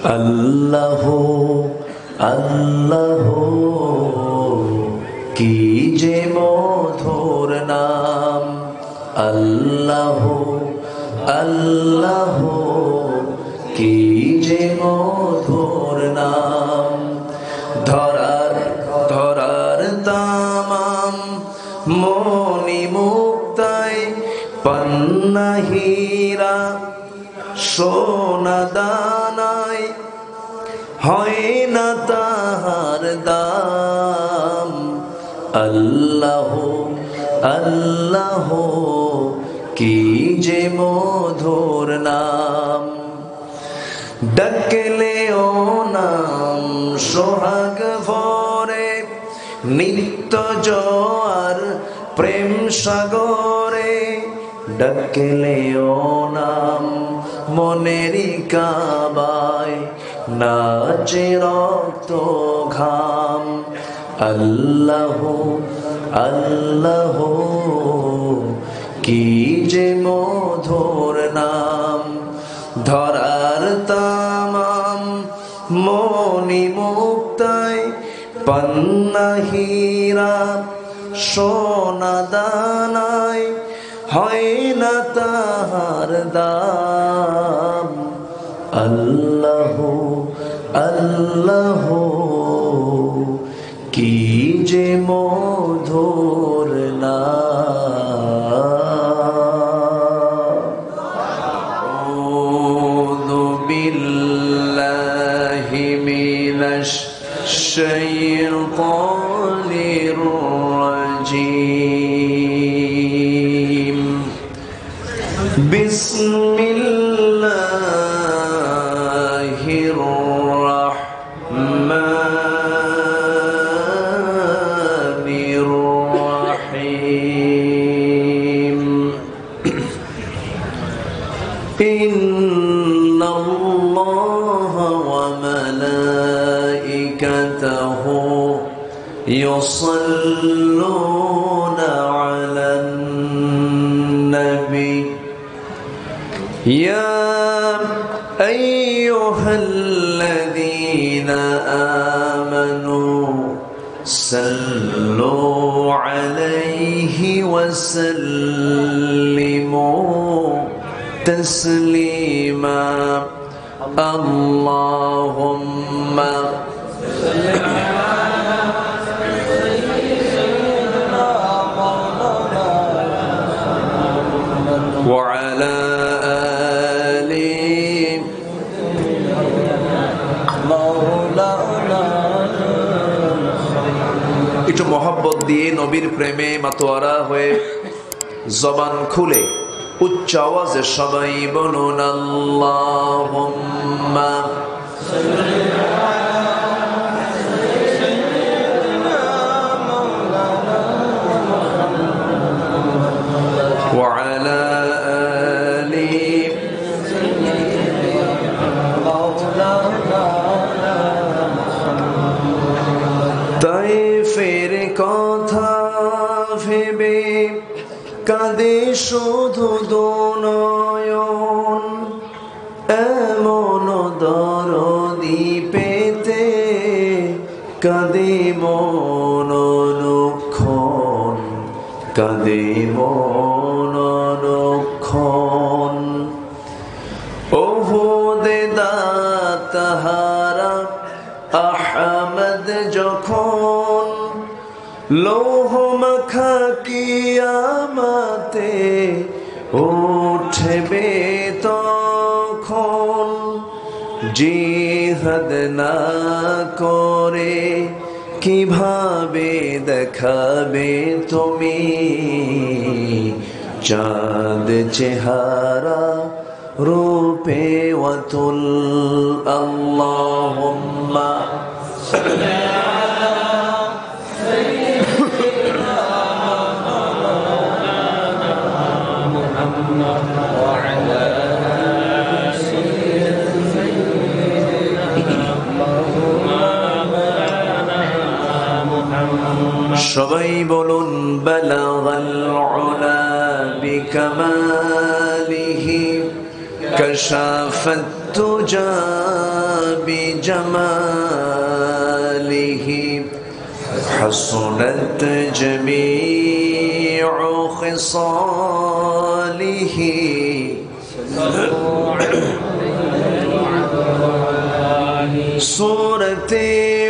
আল্লাহ আল্লাহ কি যে মধুর নাম, আল্লাহ আল্লাহ কি যে মধুর নাম। ধরার ধরার তামাম মনি মুক্তায় পান্না হীরা সোনা দানায় হয় না তাহার দাম। আল্লাহ আল্লাহ কি যে মধুর নাম। ডাকলে ও নাম সোহাগ ভরে নিত্য জোয়ার প্রেম সাগরে। ডাকলে ও নাম মনেরই কাবায় নাচে রক্ত ঘাম। আল্লাহ আল্লাহ কি যে মধুর নাম। ধরার তামাম মনি মুক্তায় পান্না হীরা সোনা দানায় হয় না তাহার দাম। আল্লাহ আল্লাহ কি যে মধুর নাম। আউযু বিল্লাহি মিনাশ শাইতানির রাজীম। বিসমিল্লাহির রাহমানির রাহিম। ইন্নাল্লাহা ওয়া মালাইকাতাহু ইউসাল্লুনা আলান নবী। يا أيها الذين آمنوا صلوا عليه وسلموا تسليما اللهم وعلى একটু মহব্বত দিয়ে নবীর প্রেমে মাতোয়ারা হয়ে জবান খুলে উচ্চ আওয়াজে সবাই বলুন আল্লাহুম্মা ওয়া আলা আলি তাইফের কথা ভেবে কাঁদে শুধু দুনয়ন। এমন দরদি পেতে কাঁদে মন অনুক্ষণ, কাঁদে মন অনুক্ষণ। ওহুদে দাতাহারা আহমদ যখন লৌহ মাখা কিয়ামতে উঠবে তখন। জিহাদ না করে কিভাবে দেখাবে তুমি চাঁদ চেহারা রূপে ওয়াতুল। আল্লাহুম্মা সবাই বলুন বালাগাল উলা বিকামালিহি কাশাফাত তুজা بجماله حسنت جميع خصاله صورت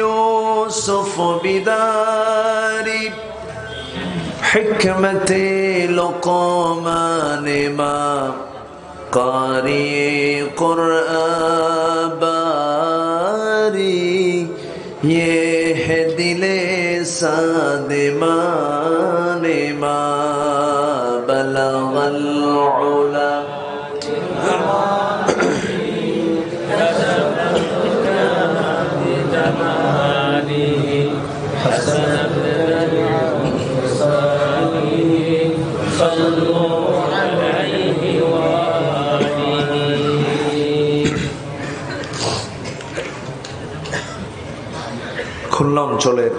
يوسف بدار حکمت لقمان ما قاری قرآن باری یہ ہے دل سادمان ما بلغ العلا খুলনা অঞ্চলের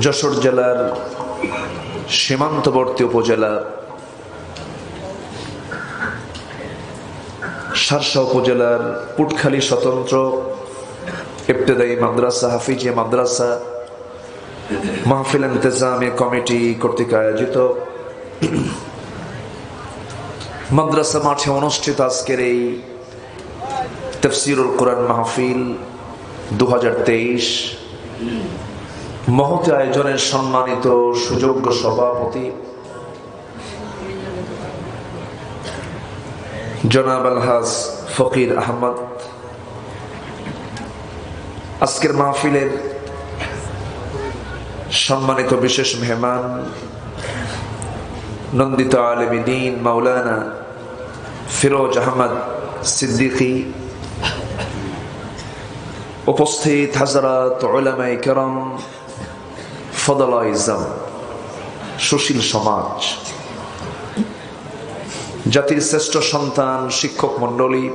যশোর জেলার সীমান্তবর্তী উপজেলা শার্শা উপজেলার পুটখালী স্বতন্ত্র ইবতেদায়ী মাদ্রাসা হাফিজিয়া মাদ্রাসা মাহফিল ইন্তেজামী কমিটি কর্তৃক আয়োজিত মাদ্রাসা মাঠে অনুষ্ঠিত আজকের এই তাফসীরুল কুরআন মাহফিল 2023 মহৎ আয়োজনের সম্মানিত সুযোগ্য সভাপতি জনাব আলহাজ ফকির আহমদ, আজকের মাহফিলের সম্মানিত বিশেষ মেহমান নন্দিত আলেমী দ্বীন মাওলানা ফিরোজ আহমদ সিদ্দিকী, উপস্থিত হাজরাত উলামায়ে কেরাম, ফদলায়ে ইজম, সুশীল সমাজ, জাতির শ্রেষ্ঠ সন্তান শিক্ষক মণ্ডলী,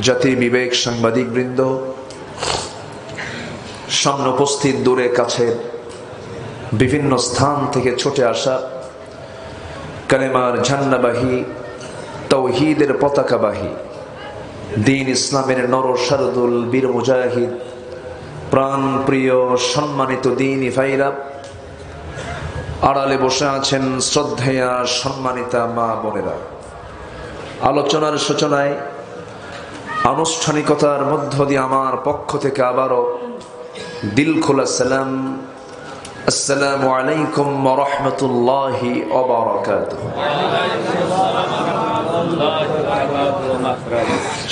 জাতির বিবেক সাংবাদিক বৃন্দ, সামনে উপস্থিত দূরে কাছে বিভিন্ন স্থান থেকে ছুটে আসা কালেমার ঝান্ডাবাহী, তাওহীদের পতাকাবাহী, দ্বীন ইসলামের নর শারদুল বীর মুজাহিদ, প্রাণ প্রিয় সম্মানিত দ্বীনী ভাইরা, আড়ালে বসে আছেন শ্রদ্ধেয়া সম্মানিতা মা বোনেরা, আলোচনার সূচনায় আনুষ্ঠানিকতার মধ্য দিয়ে আমার পক্ষ থেকে আবারও দিল খোলা সালাম, আসসালামু আলাইকুম ওয়া রাহমাতুল্লাহি ওয়া বারাকাতুহু।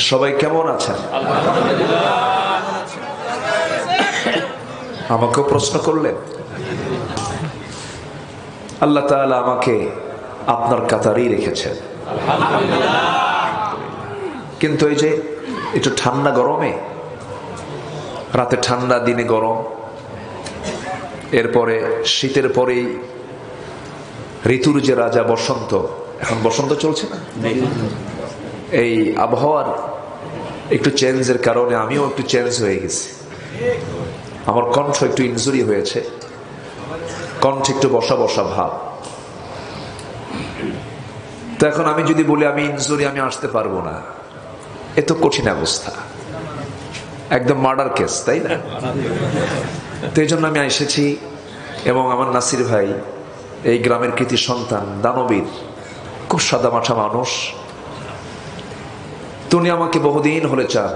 সবাই কেমন আছেন? আমাকে প্রশ্ন করলেন। আল্লাহ তাআলা আমাকে আপনার কাতারেই রেখেছেন, কিন্তু এই যে একটু ঠান্ডা গরমে, রাতে ঠান্ডা দিনে গরম, এরপরে শীতের পরেই ঋতুর যে রাজা বসন্ত, এখন বসন্ত চলছে না, এই আবহাওয়ার একটু চেঞ্জের কারণে আমিও একটু চেঞ্জ হয়ে গেছি। আমার কণ্ঠ একটু ইনজুরি হয়েছে, কণ্ঠ একটু বসা বসা ভাব। তো এখন আমি যদি বলি আমি ইনজুরি, আমি আসতে পারবো না, এত কঠিন অবস্থা, একদম মার্ডার কেস, তাই না? তো এই জন্য আমি এসেছি, এবং আমার নাসির ভাই এই গ্রামের কৃতি সন্তান, দানবীর, খুব সাদামাঠা মানুষ, উনি আমাকে বহুদিন হলে চান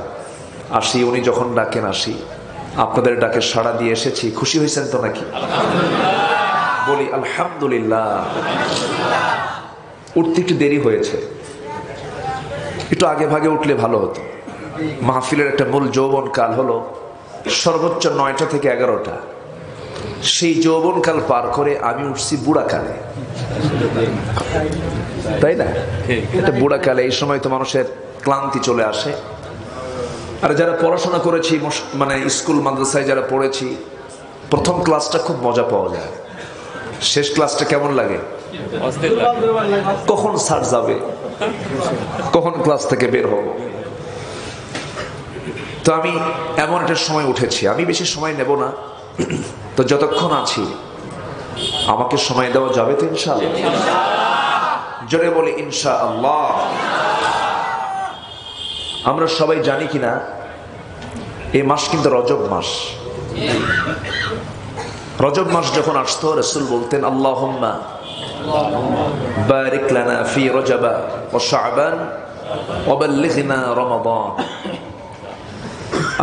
আসি, উনি যখন ডাকেন আসি। আপনাদের ডাকে সাড়া দিয়ে এসেছি, খুশি হয়েছেন তো নাকি? বলি আলহামদুলিল্লাহ। উঠতে একটু দেরি হয়েছে, একটু আগে ভাগে উঠলে ভালো হতো। মাহফিলের একটা মূল যৌবন কাল হলো সর্বোচ্চ 9টা থেকে 11টা, সেই যৌবন কাল পার করে আমি উঠছি বুড়া কালে, তাই না? এটা বুড়া কালে, এই সময় তো মানুষের ক্লান্তি চলে আসে। আর যারা পড়াশোনা করেছি, মানে স্কুল মাদ্রাসায় যারা পড়েছি, প্রথম ক্লাসটা খুব মজা পাওয়া যায়, শেষ ক্লাসটা কেমন লাগে? কখন স্যার যাবে, কখন ক্লাস থেকে বের হব। তো আমি এমন একটা সময় উঠেছি, আমি বেশি সময় নেব না, তো যতক্ষণ আছি আমাকে সময় দেওয়া যাবে তো ইনশাআল্লাহ? জোরে বলি ইনশাআল্লাহ। আমরা সবাই জানি কিনা এই মাস কিন্তু রজব মাস। রজব মাস যখন আসতো রাসূল বলতেন আল্লাহুম্মা বারিক লানা ফি রজব ওয়া শাবান ওয়া বাল্লিগনা রমাদান।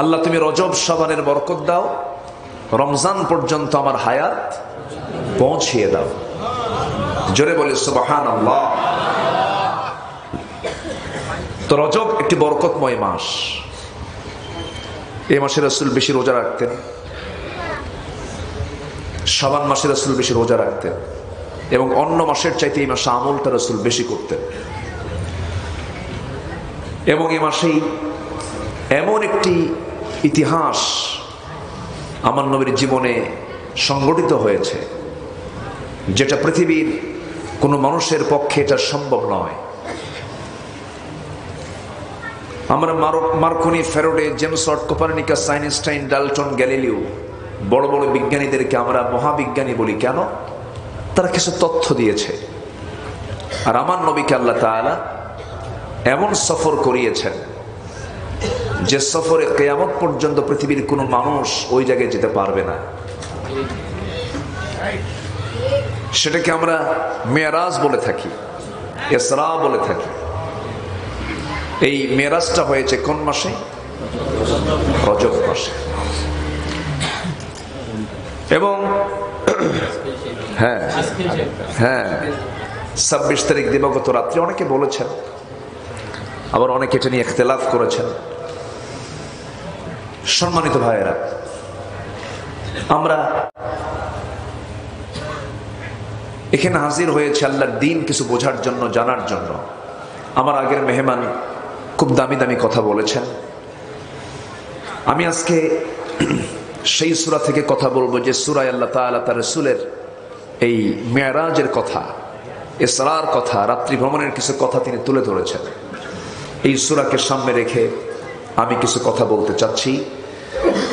আল্লাহ তুমি রজব শাবানের বরকত দাও, রমজান পর্যন্ত আমার হায়াত পৌঁছিয়ে দাও। জোরে বলি সুবহানাল্লাহ। তো রজব একটি বরকতময় মাস। এই মাসে রাসূল বেশি রোজা রাখতেন, শাবান মাসে রাসূল বেশি রোজা রাখতেন এবং অন্য মাসের চাইতে এই মাসে আমলটা রাসূল বেশি করতেন। এবং এই মাসেই এমন একটি ইতিহাস আমার নবীর জীবনে সংগঠিত হয়েছে যেটা পৃথিবীর কোনো মানুষের পক্ষে এটা সম্ভব নয়। আমরা Marconi, Faraday, James Watt, Copernicus, Einstein, Dalton, Galileo বড় বড় বিজ্ঞানীদেরকে আমরা মহাবিজ্ঞানী বলি কেন? তারা কিছু তথ্য দিয়েছে। আর আমার নবীকে আল্লাহ তাআলা এমন সফর করিয়েছেন যে সফরে কিয়ামত পর্যন্ত পৃথিবীর কোনো মানুষ ওই জায়গায় যেতে পারবে না। সেটাকে আমরা মেরাজ বলে থাকি, ইসরা বলে থাকি। এই মেরাজটা হয়েছে কোন মাসে? রজব মাসে। এবং হ্যাঁ 26 তারিখ দিবাগত রাত্রে অনেকে বলেছেন, আবার অনেকে এটা নিয়ে ইখতিলাফ করেছেন। সম্মানিত ভাইয়েরা, আমরা এখানে হাজির হয়েছে আল্লাহর দ্বীন কিছু বোঝার জন্য, জানার জন্য। আমার আগের মেহমান খুব দামি দামি কথা বলেছেন। আমি আজকে সেই সূরা থেকে কথা বলবো যে সূরায় আল্লাহ তাআলা তার রাসূলের এই মেরাজের কথা, ইসরার কথা, রাত্রি ভ্রমণের কিছু কথা তিনি তুলে ধরেছেন। এই সূরাকে সামনে রেখে আমি কিছু কথা বলতে চাচ্ছি।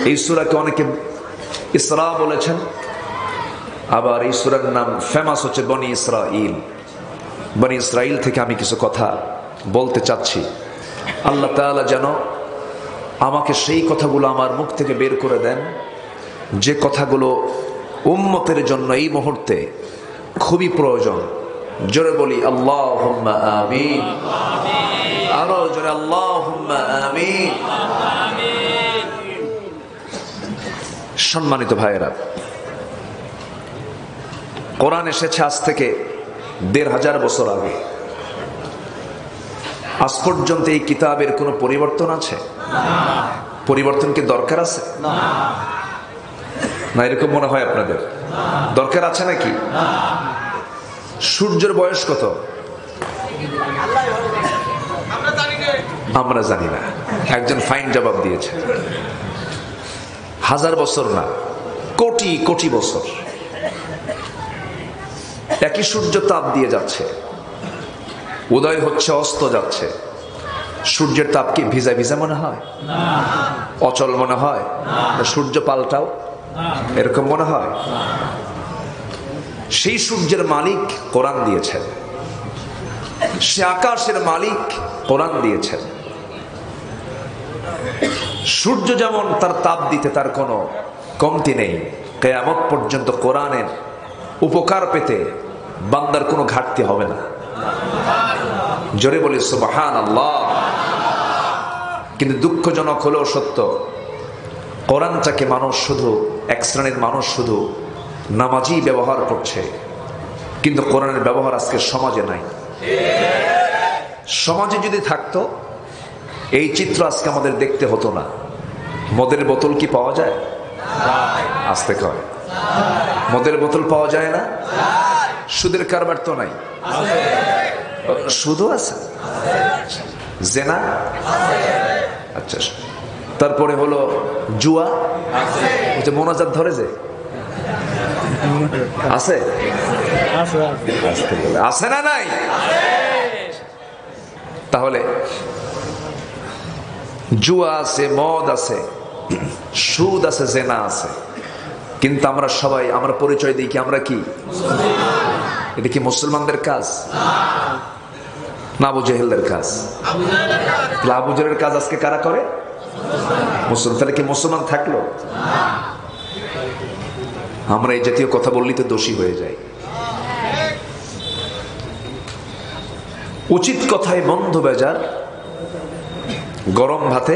এই সূরাকে অনেকে ইসরা বলেছেন, আবার এই সূরার নাম ফেমাস হচ্ছে বনি ইসরাইল। বনি ইসরাইল থেকে আমি কিছু কথা বলতে চাচ্ছি। আল্লাহ তাআলা যেন আমাকে সেই কথাগুলো আমার মুখ থেকে বের করে দেন যে কথাগুলো উম্মতের জন্য এই মুহূর্তে খুবই প্রয়োজন। জোরে বলি আল্লাহুম্মা আমিন। আরো জোরে আল্লাহুম্মা আমিন। সম্মানিত ভাইয়েরা, কোরআন এসেছে আজ থেকে ১৫০০ বছর আগে। আজ পর্যন্ত এই কিতাবের কোনো পরিবর্তন আছে? পরিবর্তন কি দরকার আছে? না এরকম মনে হয় আপনাদের? দরকার আছে নাকি? সূর্যের বয়স কত? আমরা জানি না। একজন ফাইন জবাব দিয়েছে, 1000 বছর না, কোটি কোটি বছর। একই সূর্য তাপ দিয়ে যাচ্ছে, উদয় হচ্ছে, অস্ত যাচ্ছে। সূর্যের তাপ কি ভিজা ভিজা মনে হয়? অচল মনে হয়? সূর্য পাল্টাও এরকম মনে হয়? সেই সূর্যের মালিক কোরআন দিয়েছেন, সে আকাশের মালিক কোরআন দিয়েছেন। সূর্য যেমন তার তাপ দিতে তার কোনো কমতি নেই, কিয়ামত পর্যন্ত কোরআনের উপকার পেতে বান্দার কোনো ঘাটতি হবে না। জোরে বলি সুবহানাল্লাহ। কিন্তু দুঃখজনক হলেও সত্য, কোরআনটাকে মানুষ শুধু, এক শ্রেণীর মানুষ শুধু নামাজি ব্যবহার করছে, কিন্তু কোরআনের ব্যবহার আজকে সমাজে নাই। সমাজে যদি থাকতো এই চিত্র আজকে আমাদের দেখতে হতো না। মদের বোতল কি পাওয়া যায়? আসতে কয় মদের বোতল পাওয়া যায় না? সুদের কারবার তো নাই? সুদও আছে, জেনা, আচ্ছা, তারপরে হলো জুয়া, মোনাজাত ধরে যে আছে, আছে না নাই? তাহলে জুয়া আছে, মদ আছে, সুদ আছে, জেনা আছে, কিন্তু আমরা সবাই আমরা পরিচয় দিই কি আমরা কি? এটা কি মুসলমানদের কাজ? না আবু জেহেলের কাজ? আবু জেহেলের কাজ আজকে কারা করে? মুসলমান। তাহলে কি মুসলমান থাকলো? আমরা এই জাতীয় কথা বললেই তো দোষী হয়ে যাই। উচিত কথায় বন্ধ বেজার, গরম ভাতে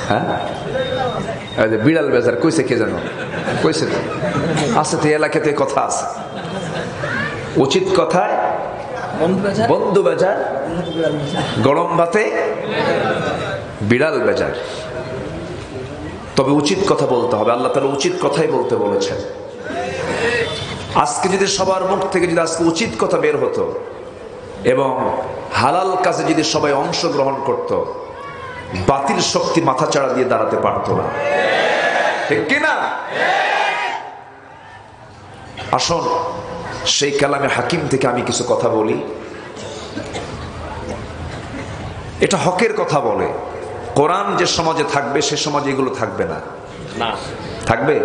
হ্যাঁ বিড়াল বেজার কইছে কে জানো? কইছে আছে তো, এলাকাতে কথা আছে। উচিত কথায় বন্ধু বেজার, গরম ভাতে বিড়াল বেজার। তবে উচিত কথা বলতে হবে। আল্লাহ তাআলা উচিত কথাই বলতে বলেছেন। আজকে যদি সবার মুখ থেকে যদি আজকে উচিত কথা বের হতো এবং হালাল কাজে যদি সবাই অংশগ্রহণ করত, বাতিল শক্তি মাথা চাড়া দিয়ে দাঁড়াতে পারত না, ঠিক কিনা? আসুন সেই কালামে হাকিম থেকে আমি কিছু কথা বলি। এটা হকের কথা বলে। কোরআন যে সমাজে থাকবে সে সমাজে এগুলো থাকবে না। থাকবে?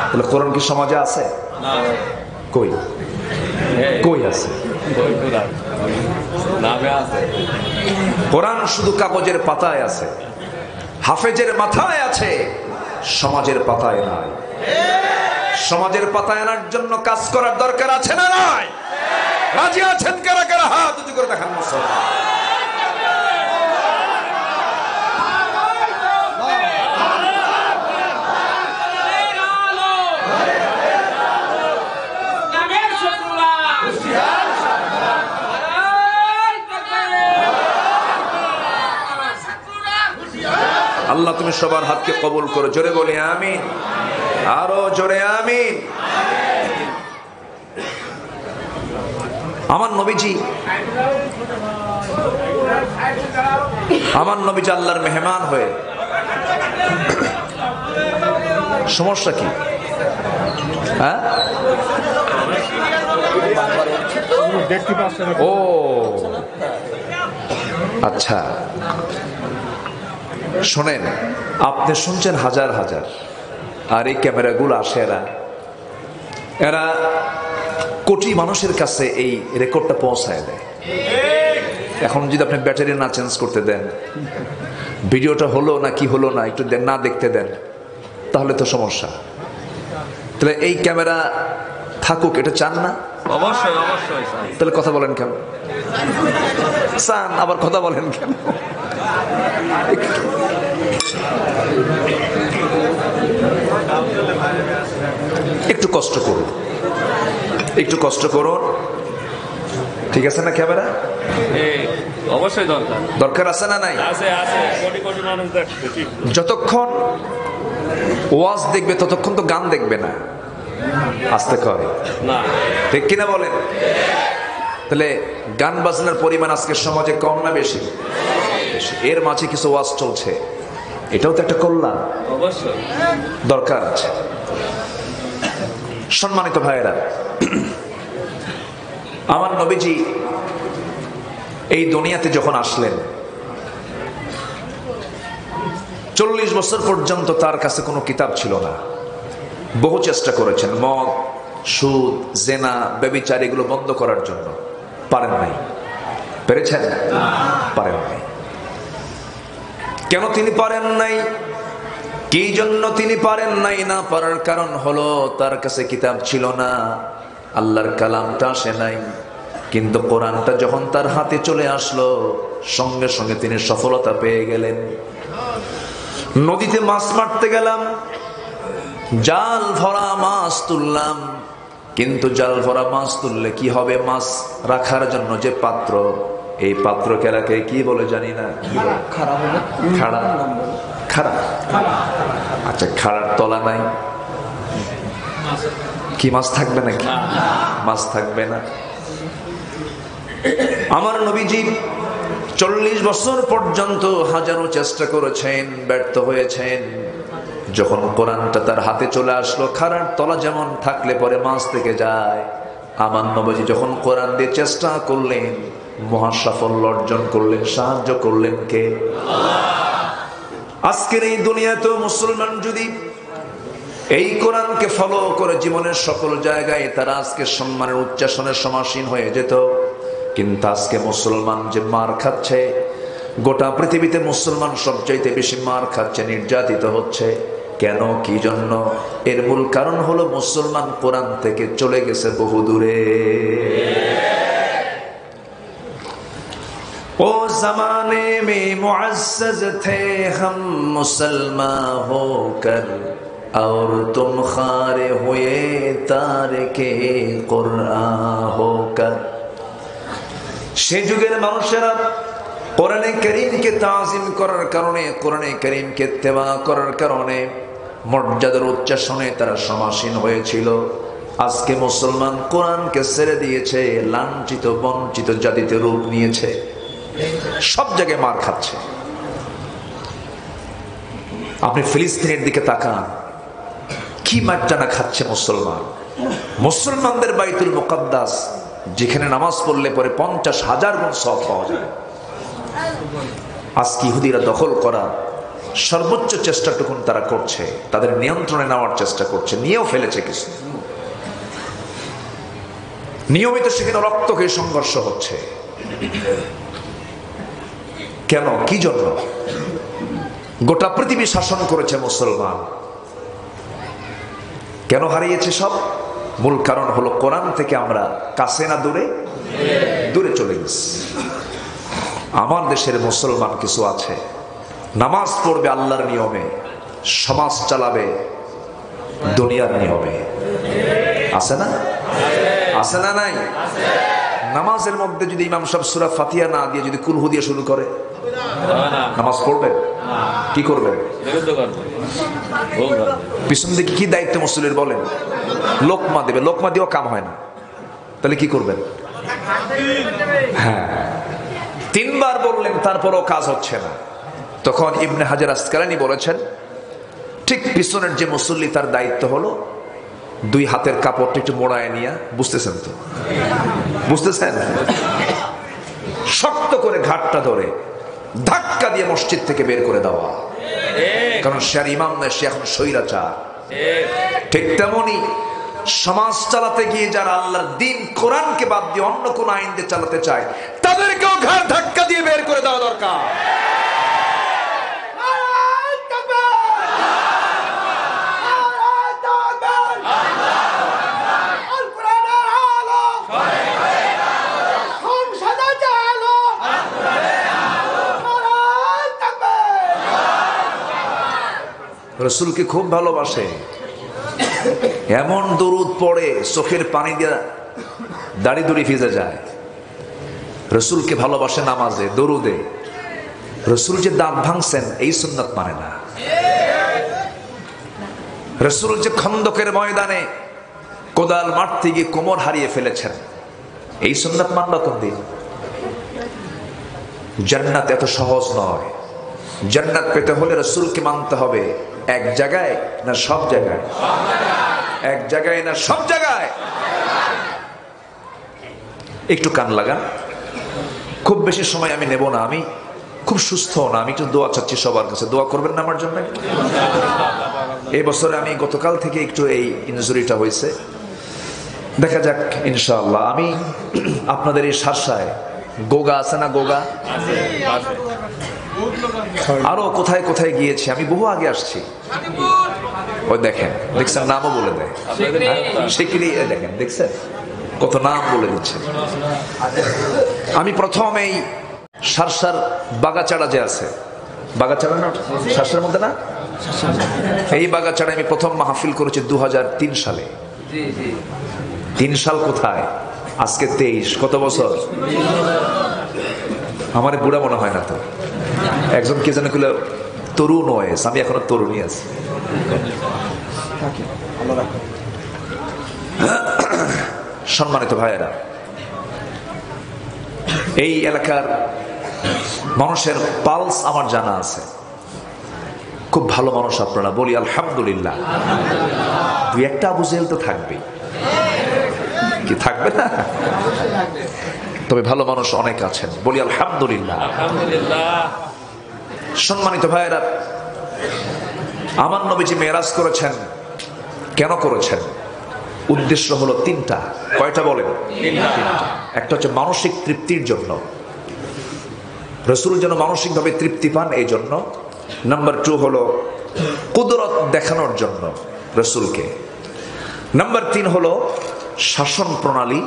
তাহলে কোরআন কি সমাজে আছে? কই কই আছে? কোরআন শুধু কাগজের পাতায় আছে, হাফেজের মাথায় আছে, সমাজের পাতায় নাই। সমাজের পাতায় আনার জন্য কাজ করার দরকার আছে না নাই? রাজি আছেন কারা কারা? হাত উঁচু করে দেখান মুসলমান। আল্লাহ তুমি সবার হাতকে কবুল করো। জোরে বলি আমিন, আরো জোরে আমিন। আমার নবীজি আল্লাহর মেহমান হয়ে, সমস্যা কি? হ্যাঁ, ও আচ্ছা, শোনেন, আপনি শুনছেন হাজার হাজার, আর এই ক্যামেরাগুলো আসে এরা কোটি মানুষের কাছে এই রেকর্ডটা পৌঁছায় দেয়। এখন যদি আপনি ব্যাটারি না চেঞ্জ করতে দেন, ভিডিওটা হলো না কি হলো না একটু না দেখতে দেন, তাহলে তো সমস্যা। তাহলে এই ক্যামেরা থাকুক, এটা চান না? অবশ্যই অবশ্যই। তাহলে কথা বলেন কেন? চান, আবার কথা বলেন কেন? একটু কষ্ট করুন, একটু কষ্ট করুন, ঠিক আছে না? ক্যামেরা অবশ্যই দরকার, দরকার আছে না নাই? আছে আছে, কোটি কোটি মানুষ দেখবে। যতক্ষণ ওয়াজ দেখবে ততক্ষণ তো গান দেখবে না, আসতে কয় না, ঠিক কিনা বলেন? তাহলে গান বাজনার পরিমাণ আজকে সমাজে কম না বেশি? এর মাঝে কিছু ওয়াজ চলছে, এটাও তো একটা কল্যাণ, অবশ্যই দরকার আছে। সম্মানিত ভাইয়েরা, আমার নবীজি এই দুনিয়াতে যখন আসলেন, 40 বছর পর্যন্ত তার কাছে কোনো কিতাব ছিল না। বহু চেষ্টা করেছেন মদ, সুদ, জেনা, ব্যভিচার এগুলো বন্ধ করার জন্য, পারেন নাই। পেরেছেন? পারেন নাই। কেন তিনি পারেন নাই? কি জন্য তিনি পারেন নাই? না পারার কারণ হলো তার কাছে কিতাব ছিল না, আল্লাহর কালামটা আসে নাই। কিন্তু কোরআনটা যখন তার হাতে চলে আসলো, সঙ্গে সঙ্গে তিনি সফলতা পেয়ে গেলেন। নদীতে মাছ মারতে গেলাম, জাল ভরা মাছ তুললাম, কিন্তু জাল ভরা মাছ তুললে কি হবে? মাছ রাখার জন্য যে পাত্র, এই পাত্র কেরাকে কি বলে জানি না, খাড়া। খাড়া, আচ্ছা, খাড়ার তলা নাই, কি মাছ থাকবে নাকি? মাছ থাকবে না। আমার নবীজি 40 বছর পর্যন্ত হাজারো চেষ্টা করেছেন, ব্যর্থ হয়েছেন। যখন কোরআনটা তার হাতে চলে আসলো, খাড়ার তলা যেমন থাকলে পরে মাছ থেকে যায়, আমার নবীজি যখন কোরআন দিয়ে চেষ্টা করলেন, মহা সাফল্য অর্জন করলেন। সাহায্য করলেন কে? আজকের এই দুনিয়াতেও মুসলমান যদি এই কোরআনকে ফলো করে জীবনের সকল জায়গায় তারা আজকে সম্মানের উচ্চাসনের সমাসীন হয়ে যেত, কিন্তু আজকে মুসলমান যে মার খাচ্ছে, গোটা পৃথিবীতে মুসলমান সবচাইতে বেশি মার খাচ্ছে, নির্যাতিত হচ্ছে। কেন, কি জন্য? এর মূল কারণ হলো মুসলমান কোরআন থেকে চলে গেছে বহু দূরে। ओ जमाने में मुअज़्ज़ज़ थे हम मुसलमान होकर, और तुम खारे हुए तारिके कुरान होकर। সেই যুগের মানুষেরা কোরআনে কারীমকে তাজিম করার কারণে, কোরআনে কারীমকে ইত্তেবা করার কারণে মর্যাদার উচ্চাসনে তারা সমাসীন হয়েছিল। আজকে মুসলমান কোরআনকে ছেড়ে দিয়েছে, লাঞ্ছিত বঞ্চিত জাতিতে রূপ নিয়েছে, সব জায়গায় মার খাচ্ছে। আপনি ফিলিস্তিনের দিকে তাকান, কি মারটানা খাচ্ছে মুসলমান। মুসলমানদের বাইতুল মুকাদ্দাস, যেখানে নামাজ পড়লে পরে 50,000 গুণ সওয়াব পাওয়া যায়, আজকে ইহুদিরা দখল করা সর্বোচ্চ চেষ্টাটুকুন তারা করছে, তাদের নিয়ন্ত্রণে নেওয়ার চেষ্টা করছে, নিয়েও ফেলেছে কিছু। নিয়মিত সেখানে রক্তক্ষয়ী সংঘর্ষ হচ্ছে। কেন, কি জন্য? গোটা পৃথিবী শাসন করেছে মুসলমান, কেন হারিয়েছে সব? মূল কারণ হলো কোরআন থেকে আমরা কাছে না দূরে, দূরে চলে গেছি। আমার দেশের মুসলমান কিছু আছে, নামাজ পড়বে আল্লাহর নিয়মে, সমাজ চালাবে দুনিয়ার নিয়মে। আছে না? আছে না? নাই? নামাজের মধ্যে যদি ইমাম সাহেব সূরা ফাতিহা না দিয়ে যদি কুল হু দিয়ে শুরু করে, নামাজ পড়বেন? কি করবেন? পিছন দিকে কি দায়িত্ব মুসল্লির বলেন? লোকমা দেবে, লোকমা দিয়েও কাম হয় না, তাহলে কি করবেন? হ্যাঁ, 3 বার বললেন তারপরও কাজ হচ্ছে না। তখন ইবনে হাজার আসকালানী বলেছেন, ঠিক পিছনের যে মুসল্লি তার দায়িত্ব হলো 2 হাতের কাপড়টা একটু মোড়ায় নিয়ে, বুঝতেছেন তো? বুঝতেছেন? শক্ত করে ঘাটটা ধরে ধাক্কা দিয়ে মসজিদ থেকে বের করে দেওয়া, কারণ সে আর ইমাম নয়, সে এখন স্বৈরাচার। ঠিক তেমনি সমাজ চালাতে গিয়ে যারা আল্লাহর দ্বীন কোরআনকে বাদ দিয়ে অন্য কোন আইন দিয়ে চালাতে চায়, তাদেরকেও ঘাড় ধাক্কা দিয়ে বের করে দেওয়া দরকার। রসুলকে খুব ভালোবাসে, এমন দরুদ পড়ে চোখের পানি দিয়ে দাড়ি দুড়ি ভিজে যায়। রসুলকে ভালোবাসে নামাজে, দরুদে। রসুল যে দাঁত ভাঙছেন এই সুন্নাত মানে না। রসুল যে খন্দকের ময়দানে কোদাল মারতে গিয়ে কোমর হারিয়ে ফেলেছেন, এই সুন্নাত মানল কোন দিন? জান্নাত এত সহজ নয়। জান্নাত পেতে হলে রসুলকে মানতে হবে। এক জায়গায় না সব জায়গায়? এক জায়গায় না সব জায়গায়? একটু কান লাগান, খুব বেশি সময় আমি নেব না, আমি খুব সুস্থ না, আমি একটু দোয়া চাচ্ছি সবার কাছে। দোয়া করবেন না আমার জন্য? এই বছরে আমি গতকাল থেকে একটু এই ইনজুরিটা হয়েছে, দেখা যাক ইনশাআল্লাহ। আমি আপনাদের এই শার্শায় গোগা আছে না? গোগা আরো কোথায় কোথায় গিয়েছি, আমি বহু আগে আসছি। ওই দেখেন, দেখছেন নামও বলে দেয়, সেখানে দেখেন, দেখছেন কত নাম বলে দিচ্ছে। আমি প্রথম এই শার্শার বাগাচাড়া যে আছে, বাগাচাড়া না শার্শার মধ্যে না, এই বাগাচাড়ায় আমি প্রথম মাহফিল করেছি 2003 সালে। 3 সাল কোথায়, আজকে 23, কত বছর? আমার বুড়া মনে হয় না তো। একজন কে যেন কইল তরুণ ওয়েস, আমি এখনো তরুণই আছি। সম্মানিত ভাইয়েরা, এই এলাকার মানুষের পালস আমার জানা আছে, খুব ভালো মানুষ আপনারা, বলি আলহামদুলিল্লাহ। 2-1টা আবু জেহেল তো থাকবেই, কি থাকবে না? তবে ভালো মানুষ অনেক আছেন, বলি আলহামদুলিল্লাহ। সম্মানিত ভাইয়েরা, আমার নবীজি মেরাজ করেছেন, কেন করেছেন? উদ্দেশ্য হলো তিনটা। কয়টা বলেন? তিনটা। একটা হচ্ছে মানসিক তৃপ্তির জন্য, রাসূল যেন মানসিকভাবে তৃপ্তি পান এই জন্য। নাম্বার 2 হলো কুদরত দেখানোর জন্য রাসূলকে। নাম্বার 3 হলো শাসন প্রণালী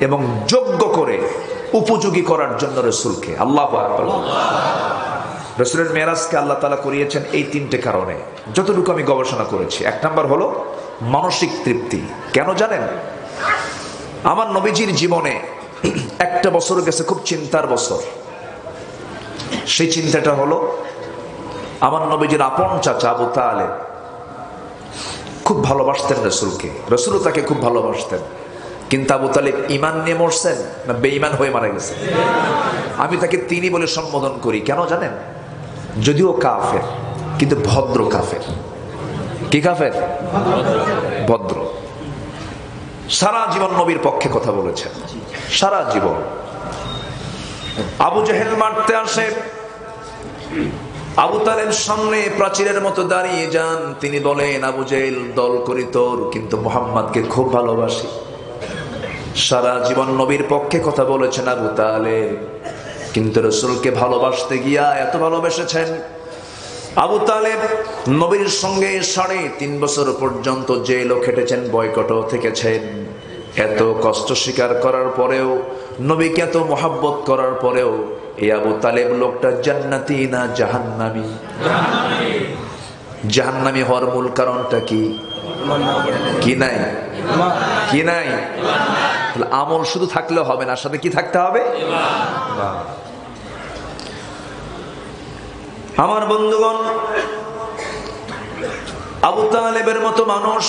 এবং যোগ্য করে উপযোগী করার জন্য রাসূলকে। আল্লাহু আকবার। রাসূলের মেরাজকে আল্লাহ তাআলা করিয়েছেন এই তিনটে কারণে, যতটুকু আমি গবেষণা করেছি। এক নাম্বার হলো মানসিক তৃপ্তি। কেন জানেন? আমার নবীজির জীবনে একটা বছর গেছে খুব চিন্তার বছর। সেই চিন্তাটা হলো আমার নবীজির আপন চাচা আবু তালেব খুব ভালোবাসতেন রাসূলকে, রাসূলও তাকে খুব ভালোবাসতেন। কিন্তু আবু তালেব ঈমান নিয়ে মরছেন না বেঈমান হয়ে মারা গেছে? আমি তাকে তিনি বলে সম্বোধন করি। কেন জানেন? যদিও কাফের, কিন্তু ভদ্র কাফের। কি কাফের? ভদ্র। সারা জীবন নবীর পক্ষে কথা বলেছেন, সারা জীবন। আবু জেহেল মারতে আসে, আবু তালেব সামনে প্রাচীরের মতো দাঁড়িয়ে যান। তিনি বলেন, আবু জেহেল দল করি তোর, কিন্তু মুহাম্মদকে খুব ভালোবাসি। সারা জীবন নবীর পক্ষে কথা বলেছেন আবু তালেব, কিন্তু রাসূলকে ভালোবাসতে গিয়া এত ভালোবেসেছেন। আবু তালেব নবীর সঙ্গে 3.5 বছর পর্যন্ত জেলও খেটেছেন, বয়কটও থেকেছেন। এত কষ্ট স্বীকার করার পরেও, নবীকে এত মহাব্বত করার পরেও এই আবু তালেব লোকটা জান্নাতি না জাহান্নামী? জাহান্নামী হওয়ার মূল কারণটা কি? কি নাই? কি নাই? আমল শুধু থাকলে হবে না, সাথে কি থাকতে হবে? আমার বন্ধুগণ, আবু তালেবের মতো মানুষ,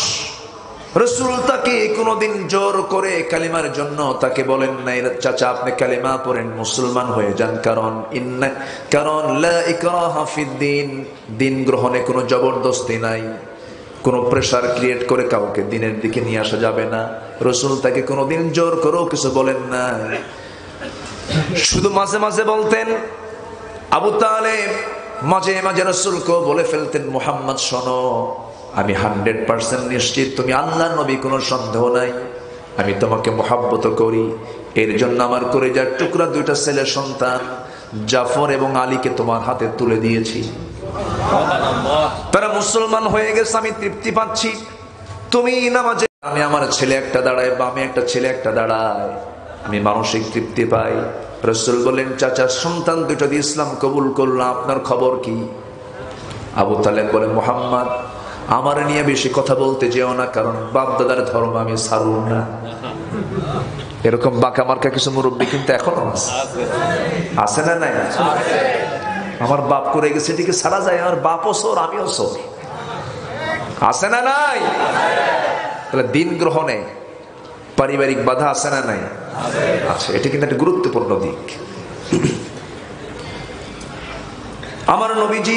রাসূল তাকে কোনদিন জোর করে কালিমার জন্য তাকে বলেন নাই, চাচা আপনি কালিমা পড়েন, মুসলমান হয়ে যান। কারণ লা ইকরাহা ফিদ্দিন, দিন গ্রহণে কোনো জবরদস্তি নাই, কোনো প্রেসার ক্রিয়েট করে কাউকে দিনের দিকে নিয়ে আসা যাবে না। রাসূল তাকে কোনোদিন জোর করেও কিছু বলেন না, শুধু মাঝে মাঝে বলতেন। আবু তালেব মাঝে মাঝে রাসূলকে বলে ফেলতেন, মুহাম্মদ শোনো, আমি 100% নিশ্চিত তুমি আল্লাহর নবী, কোনো সন্দেহ নাই। আমি তোমাকে মহব্বত করি, এর জন্য আমার কলিজার টুকরা 2টা ছেলে সন্তান জাফর এবং আলীকে তোমার হাতে তুলে দিয়েছি। তারা মুসলমান হয়ে গেছে, আমি তৃপ্তি পাচ্ছি। তুমি নামাজে আমি আমার ছেলে একটা দাঁড়ায়, বা আমি একটা ছেলে একটা দাঁড়ায়, আমি মানসিক তৃপ্তি পাই। রাসূল বলেন, চাচা সন্তান 2টা দিয়ে ইসলাম কবুল করলাম, আপনার খবর কি? আবু তালেব বলে, মুহাম্মদ আমার নিয়ে বেশি কথা বলতে যেও না, কারণ বাপ দাদার ধর্ম আমি ছাড়ব না। এরকম বাঁকা মার্কা কিছু মুরব্বী কিন্তু এখনো আছে না? নাই? আমার বাপ করে গেছে, এটিকে ছাড়া যায়? আমার বাপও সোর, আমিও সোর। আছে না? নাই? তাহলে দিন গ্রহণে পারিবারিক বাধা আছে না? নাই? আছে। এটি কিন্তু একটা গুরুত্বপূর্ণ দিক। আমার নবীজি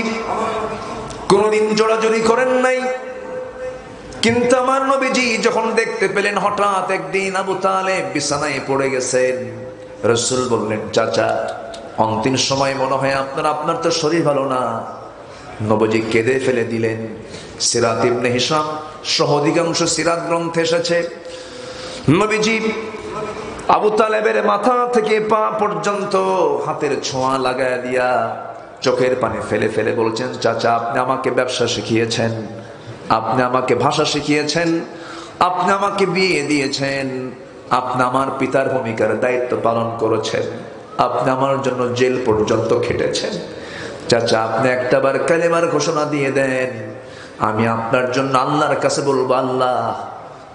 কোনদিন জোড়াজোড়ি করেন নাই, কিন্তু আমার নবীজি যখন দেখতে পেলেন হঠাৎ একদিন আবু তালেব বিছানায় পড়ে গেছেন, রাসূল বললেন, চাচা অন্তিম সময় মনে হয় আপনার তো শরীর ভালো না। নবীজি কেঁদে ফেলে দিলেন। সিরাত ইবনে হিশাম সহ অধিকাংশ সিরাত গ্রন্থে এসেছে, নবীজি আবু তালেবের মাথা থেকে পা পর্যন্ত হাতের ছোঁয়া লাগায় দিয়া চোখের পানি ফেলে ফেলে বলছেন, চাচা আপনি আমাকে ব্যবসা শিখিয়েছেন, আপনি আমাকে ভাষা শিখিয়েছেন, আপনি আমাকে বিয়ে দিয়েছেন, আপনি আমার পিতার ভূমিকার দায়িত্ব পালন করেছেন, আপনি আমার জন্য জেল পর্যন্ত খেটেছেন। চাচা আপনি একটাবার কালেমার ঘোষণা দিয়ে দেন, আমি আপনার জন্য আল্লাহর কাছে বলবো, আল্লাহ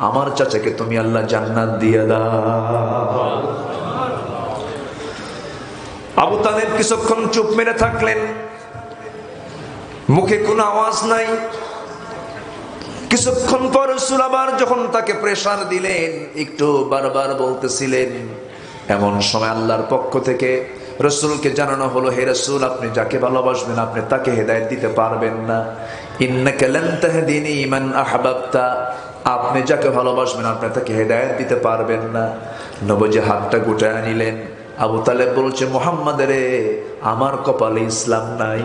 আমার চাচাকে তুমি আল্লাহ জান্নাত দিয়ে দাও। আবু তালেব কিছুক্ষণ চুপ মেরে থাকলেন, মুখে কোনো আওয়াজ নাই। কিছুক্ষণ পর রাসূল আবার যখন তাকে প্রেসার দিলেন, একটু বারবার বলতেছিলেন, এমন সময় আল্লাহর পক্ষ থেকে রাসূলকে জানানো হলো, হে রাসূল আপনি যাকে ভালোবাসবেন আপনি তাকে হেদায়েত দিতে পারবেন না। ইন্নাকা লান তাহদিনি মান আহবাবতা, আপনি যাকে ভালোবাসবেন আপনি তাকে হেদায়েত দিতে পারবেন না। নবীজি হাতটা গুটায় নিলেন। আবু তালেব বলছে, মুহাম্মদ রে আমার কপালে ইসলাম নাই,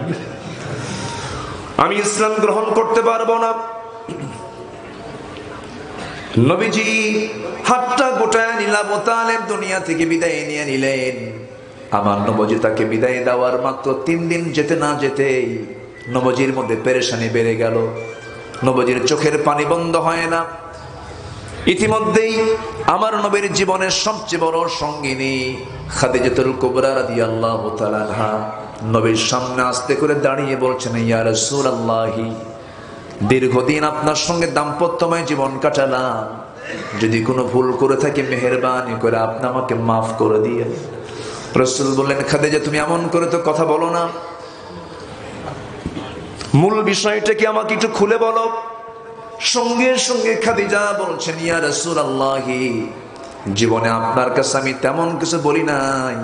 আমি ইসলাম গ্রহণ করতে পারবো না। নবীজি হাতটা গোটায় নিল, আবু তালেব দুনিয়া থেকে বিদায় নিয়ে নিলেন। আমার নবজি তাকে বিদায় দেওয়ার মাত্র 3 দিন যেতে না যেতেই নবজির মধ্যে পেরেশানি বেড়ে গেল। নবজির চোখের পানি বন্ধ হয় না। ইতিমধ্যেই আমার নবীর জীবনের সবচেয়ে বড় সঙ্গিনী খাদিজাতুল কুবরা রাদিয়াল্লাহু তাআলা আনহা নবীর সামনে আস্তে করে দাঁড়িয়ে বলছেন, ইয়া রাসূলুল্লাহি, দীর্ঘদিন আপনার সঙ্গে দাম্পত্যময় জীবন কাটালাম, যদি কোনো ভুল করে থাকি মেহেরবানি করে আপনি আমাকে মাফ করে দিয়ে। রাসূল বললেন, খাদিজা তুমি এমন করে তো কথা বলো না, মূল বিষয়টা কি আমাকে একটু খুলে বলো। সঙ্গে সঙ্গে খাদিজা বলছেন, ইয়া রাসূলুল্লাহি, জীবনে আপনার কাছে আমি তেমন কিছু বলি নাই,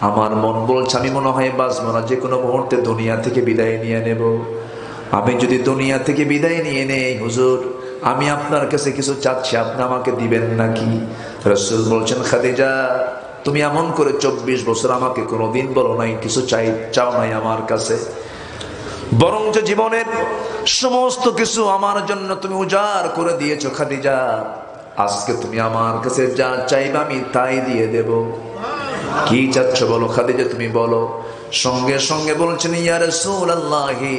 আমার মন বলছে আমি মনে হয় বাঁচবো না, যে কোনো মুহূর্তে দুনিয়া থেকে বিদায় নিয়ে নেব। আমি যদি দুনিয়া থেকে বিদায় নিয়ে নেই হুজুর, আমি আপনার কাছে কিছু চাচ্ছি, আপনি আমাকে দিবেন নাকি? রাসূল বলছেন, খাদিজা তুমি এমন করে 24 বছর আমাকে কোনোদিন বলো নাই কিছু চাও নাই আমার কাছে, বরঞ্চ জীবনের সমস্ত কিছু আমার জন্য তুমি উজাড় করে দিয়েছো খাদিজা। আজকে তুমি আমার কাছে যা চাইবে আমি তাই দিয়ে দেব। কি চাচ্ছ বলো খাদিজা, তুমি বলো। সঙ্গে সঙ্গে বলছেন, ইয়া রাসূলুল্লাহি,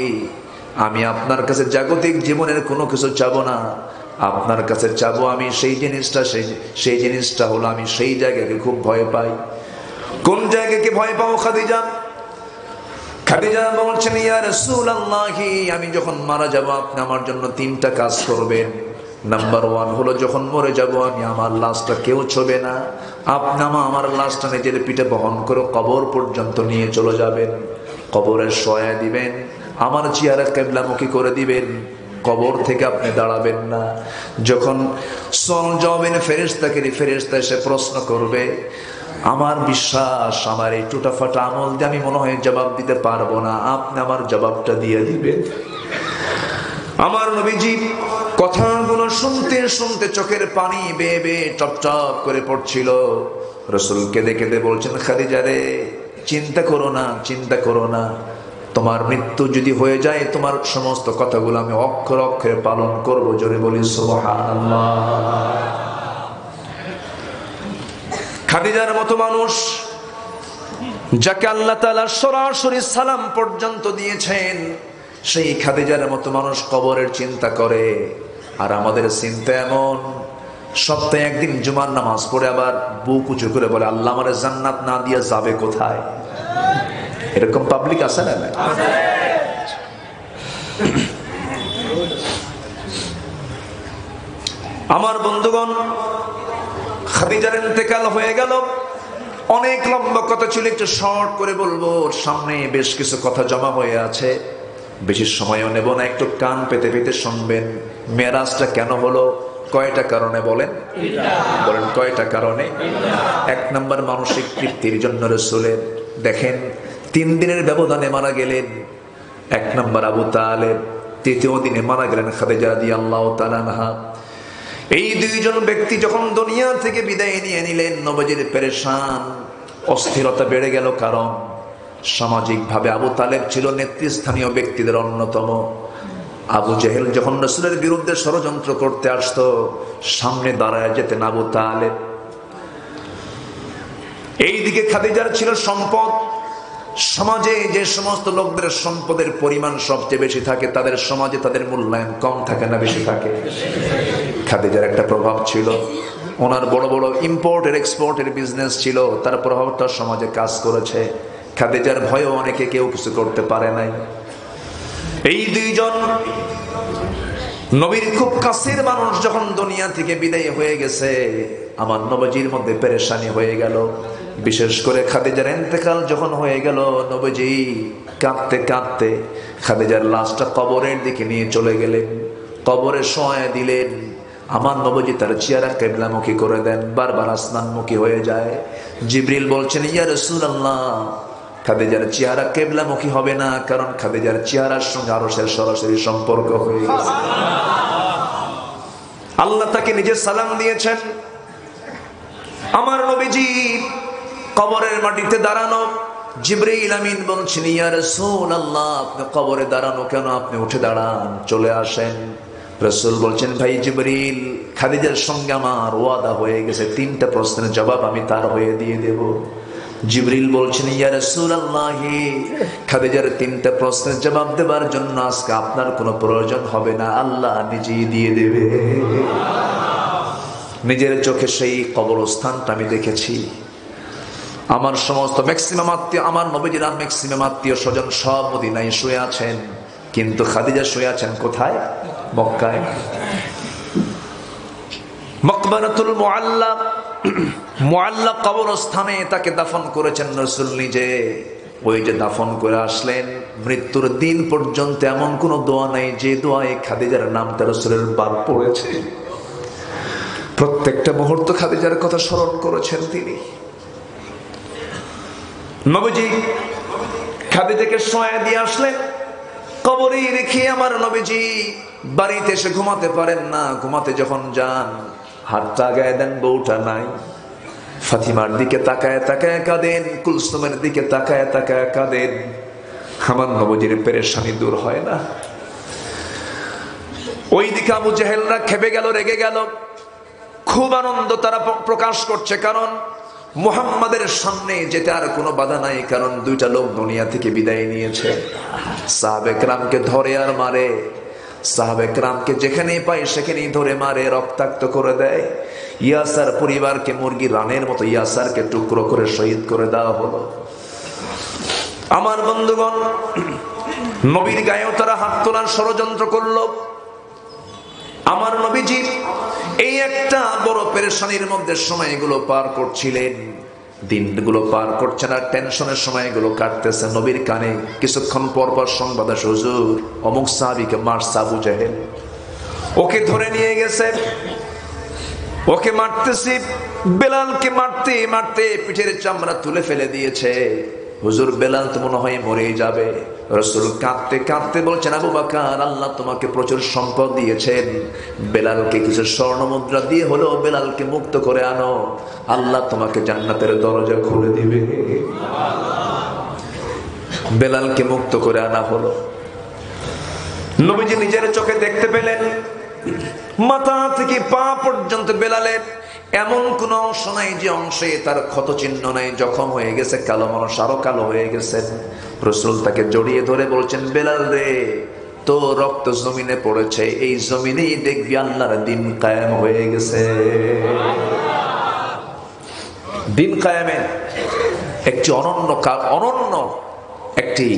আমি আপনার কাছে জাগতিক জীবনের কোনো কিছু চাবো না, আপনার কাছে চাবো আমি সেই জিনিসটা হলো আমি সেই জায়গাকে খুব ভয় পাই। কোন জায়গাকে ভয় পাও খাদিজা? খাদিজা বলছেন, ইয়া রাসূলুল্লাহি, আমি যখন মারা যাব আপনি আমার জন্য 3টা কাজ করবেন। নাম্বার 1 হলো যখন মরে যাব আমি আমার লাশটা কেউ ছোবে না, আপনি আমার লাশটা নিজের পিঠে বহন করে কবর পর্যন্ত নিয়ে চলে যাবেন, কবরে শোয়া দিবেন, আমার চেহারা কিবলামুখী করে দিবেন, কবর থেকে আপনি দাঁড়াবেন না। যখন সওয়াল জবাবের ফেরেশতা এসে প্রশ্ন করবে, আমার বিশ্বাস আমার এই টুটাফাটা আমল দিয়ে আমি মনে হয় জবাব দিতে পারবো না, আপনি আমার জবাবটা দিয়ে দিবেন। আমার নবীজি কথাগুলো শুনতে শুনতে চোখের পানি বেয়ে বেয়ে টপ টপ করে পড়ছিল। রাসূল কেঁদে কেঁদে বলছেন, খাদিজা রে, চিন্তা করো না, চিন্তা করো না, তোমার মৃত্যু যদি হয়ে যায় তোমার সমস্ত কথাগুলো আমি অক্ষরে অক্ষরে পালন করবো। জোরে বলি সুবহানাল্লাহ। খাদিজার মতো মানুষ, যাকে আল্লাহ তাআলা সরাসরি সালাম পর্যন্ত দিয়েছেন, সেই খাদিজার মতো মানুষ কবরের চিন্তা করে। আর আমাদের চিন্তা এমন, সপ্তাহে একদিন জুমার নামাজ পড়ে আবার বুক উঁচু করে বলে, আল্লাহ আমারে জান্নাত না দিয়ে যাবে কোথায়? এরকম পাবলিক আছে না? আমার বন্ধুগণ, খাদিজার ইন্তেকাল হয়ে গেল। অনেক লম্বা কথা ছিল, একটু শর্ট করে বলবো, সামনে বেশ কিছু কথা জমা হয়ে আছে, বেশি সময়ও নেব না, একটু কান পেতে পেতে শুনবেন। মেরাজটা কেন হলো? কয়টা কারণে বলেন? বলেন কয়টা কারণে? 1 নাম্বার মানসিক তৃপ্তির জন্য রাসূলের, দেখেন 3 দিনের ব্যবধানে মারা গেলেন। 1 নাম্বার আবু তালেব, 3য় দিনে মারা গেলেন খাদিজা রাদিয়াল্লাহু তাআলা আনহা। এই 2 জন ব্যক্তি যখন দুনিয়া থেকে বিদায় নিয়ে নিলেন, নবীজির পেরেশান, অস্থিরতা বেড়ে গেল। কারণ সামাজিকভাবে আবু তালেব ছিল নেতৃস্থানীয় ব্যক্তিদের অন্যতম। আবু জেহেল যখন রাসূলের বিরুদ্ধে ষড়যন্ত্র করতে আসতো, সামনে দাঁড়ায় যেতেন আবু তালেব। এইদিকে খাদিজার ছিল সম্পদ। সমাজে যে সমস্ত লোকদের সম্পদের পরিমাণ সবচেয়ে বেশি থাকে, তাদের সমাজে তাদের মূল্যায়ন কম থাকে না বেশি থাকে? খাদিজার একটা প্রভাব ছিল, ওনার বড় বড় ইম্পোর্টের এক্সপোর্টের বিজনেস ছিল, তার প্রভাবটা সমাজে কাজ করেছে। খাদিজার ভয়ে অনেকে কেউ কিছু করতে পারে নাই। এই 2 জন নবীর খুব কাছের মানুষ যখন দুনিয়া থেকে বিদায় হয়ে গেছে, আমার নবীজির মধ্যে পেরেশানি হয়ে গেল। বিশেষ করে খাদিজার ইন্তেকাল যখন হয়ে গেল, নবীজি কাঁদতে কাঁদতে খাদিজার লাশটা কবরের দিকে নিয়ে চলে গেলেন, কবরে শোয়া দিলেন। আমার নবীজি তার চেহারা কিবলামুখী করে দেন, বারবার আসমানমুখী হয়ে যায়। জিবরিল বলছেন, ইয়া রাসূলুল্লাহ, খাদিজার চেহারা কিবলামুখী হবে না, কারণ খাদিজার চেহারার সঙ্গে আরশের সরাসরি সম্পর্ক হয়ে গেছে। আল্লাহ তাকে নিজের সালাম দিয়েছেন। আমার নবীজি কবরের মাটিতে দাঁড়ানো, জিবরিল আমিন বলছেন, ইয়া রাসূলুল্লাহ, আপনি কবরে দাঁড়ানো কেন? আপনি উঠে দাঁড়ান, চলে আসেন। রাসূল বলছেন, ভাই জিবরিল, খাদিজার সঙ্গে আমার ওয়াদা হয়ে গেছে, 3টা প্রশ্নের জবাব আমি তার হয়ে দিয়ে দেব। জিবরিল বলছেন, ইয়া রাসূলুল্লাহ, খাদিজার 3টা প্রশ্নের জবাব দেবার জন্য আজকে আপনার কোনো প্রয়োজন হবে না, আল্লাহ নিজেই দিয়ে দেবে। নিজের চোখে সেই কবরস্থানটা আমি দেখেছি। আমার সমস্ত ম্যাক্সিমাম আত্মীয়, আমার নবীজির ম্যাক্সিমাম আত্মীয় স্বজন সব মদিনায় শুয়ে আছেন, কিন্তু খাদিজা শুয়ে আছেন কোথায়? মক্কায়। মকবরাতুল মুআল্লা, মুআল্লা কবরস্থানে তাকে দাফন করেছেন রাসূল নিজে। ওই যে দাফন করে আসলেন, মৃত্যুর দিন পর্যন্ত এমন কোন দোয়া নেই যে দোয়ায় খাদিজার নামটা রাসূলের বাদ পড়েছে। প্রত্যেকটা মুহূর্ত খাদিজার কথা স্মরণ করেছেন তিনি। নবীজি খাদিজাকে শোয়া দিয়ে আসলেন, কবরে রেখে আমার নবীজি বাড়িতে এসে ঘুমাতে পারেন না। ঘুমাতে যখন যান, হাতটা গায়ে দেন, বউটা নাই। ফাতিমার দিকে তাকায় তাকায় কাঁদেন, কুলসুমের দিকে তাকায় তাকায় কাঁদেন। আমার নবীজির পেরেশানি দূর হয় না। ওই দিকে আবু জেহেলরা খেপে গেল, রেগে গেল। খুব আনন্দ তারা প্রকাশ করছে, কারণ মুহাম্মাদের সামনে যেতে আর কোনো বাধা নাই, কারণ 2টা লোক দুনিয়া থেকে বিদায় নিয়েছে। সাহাবে কেরামকে ধরে আর মারে, সাহাবে কেরামকে যেখানেই পায় সেখানেই ধরে মারে, রক্তাক্ত করে দেয়। ইয়াসার পরিবারকে মুরগি রানের মতো ইয়াসারকে টুকরো করে শহীদ করে দেওয়া হলো। আমার বন্ধুগণ, নবীর গায়েও তারা হাত তোলার ষড়যন্ত্র করলো। আমার নবীজি এই একটা বড় পেরেশানির মধ্যে সময়গুলো পার করছিলেন। দিনগুলো পার করছেন আর টেনশনের সময়গুলো কাটতেছে। নবীর কানে কিছুক্ষণ পর পর সংবাদ আসে, হুজুর অমুক সাহাবীকে মারছে আবু জেহেল, ওকে ধরে নিয়ে গেছে, ওকে মারতেছি। বেলালকে মারতে মারতে পিঠের চামড়া তুলে ফেলে দিয়েছে। হুজুর বেলাল তো মনে হয় মরেই যাবে। রাসূল কাঁদতে কাঁদতে বলছেন, আবু বকর, আল্লাহ তোমাকে প্রচুর সম্পদ দিয়েছেন, বেলালকে কিছু স্বর্ণ মুদ্রা দিয়ে হলেও বেলালকে মুক্ত করে আনো, আল্লাহ তোমাকে জান্নাতের দরজা খুলে দিবে। বেলালকে মুক্ত করে আনা হলো। নবীজি নিজের চোখে দেখতে পেলেন, মাথা থেকে পা পর্যন্ত বেলালের এমন কোন অংশ নাই যে অংশে তার ক্ষত চিহ্ন নাই, জখম হয়ে গেছে, কালো মানুষ আরো কালো হয়ে গেছেন। রাসূল তাকে জড়িয়ে ধরে বলছেন, বেলাল রে, তো রক্ত জমিনে পড়েছে, এই জমিনেই দেখবি আল্লাহর দিন কায়েম হয়ে গেছে। দিন কায়েমের একটি অনন্য একটি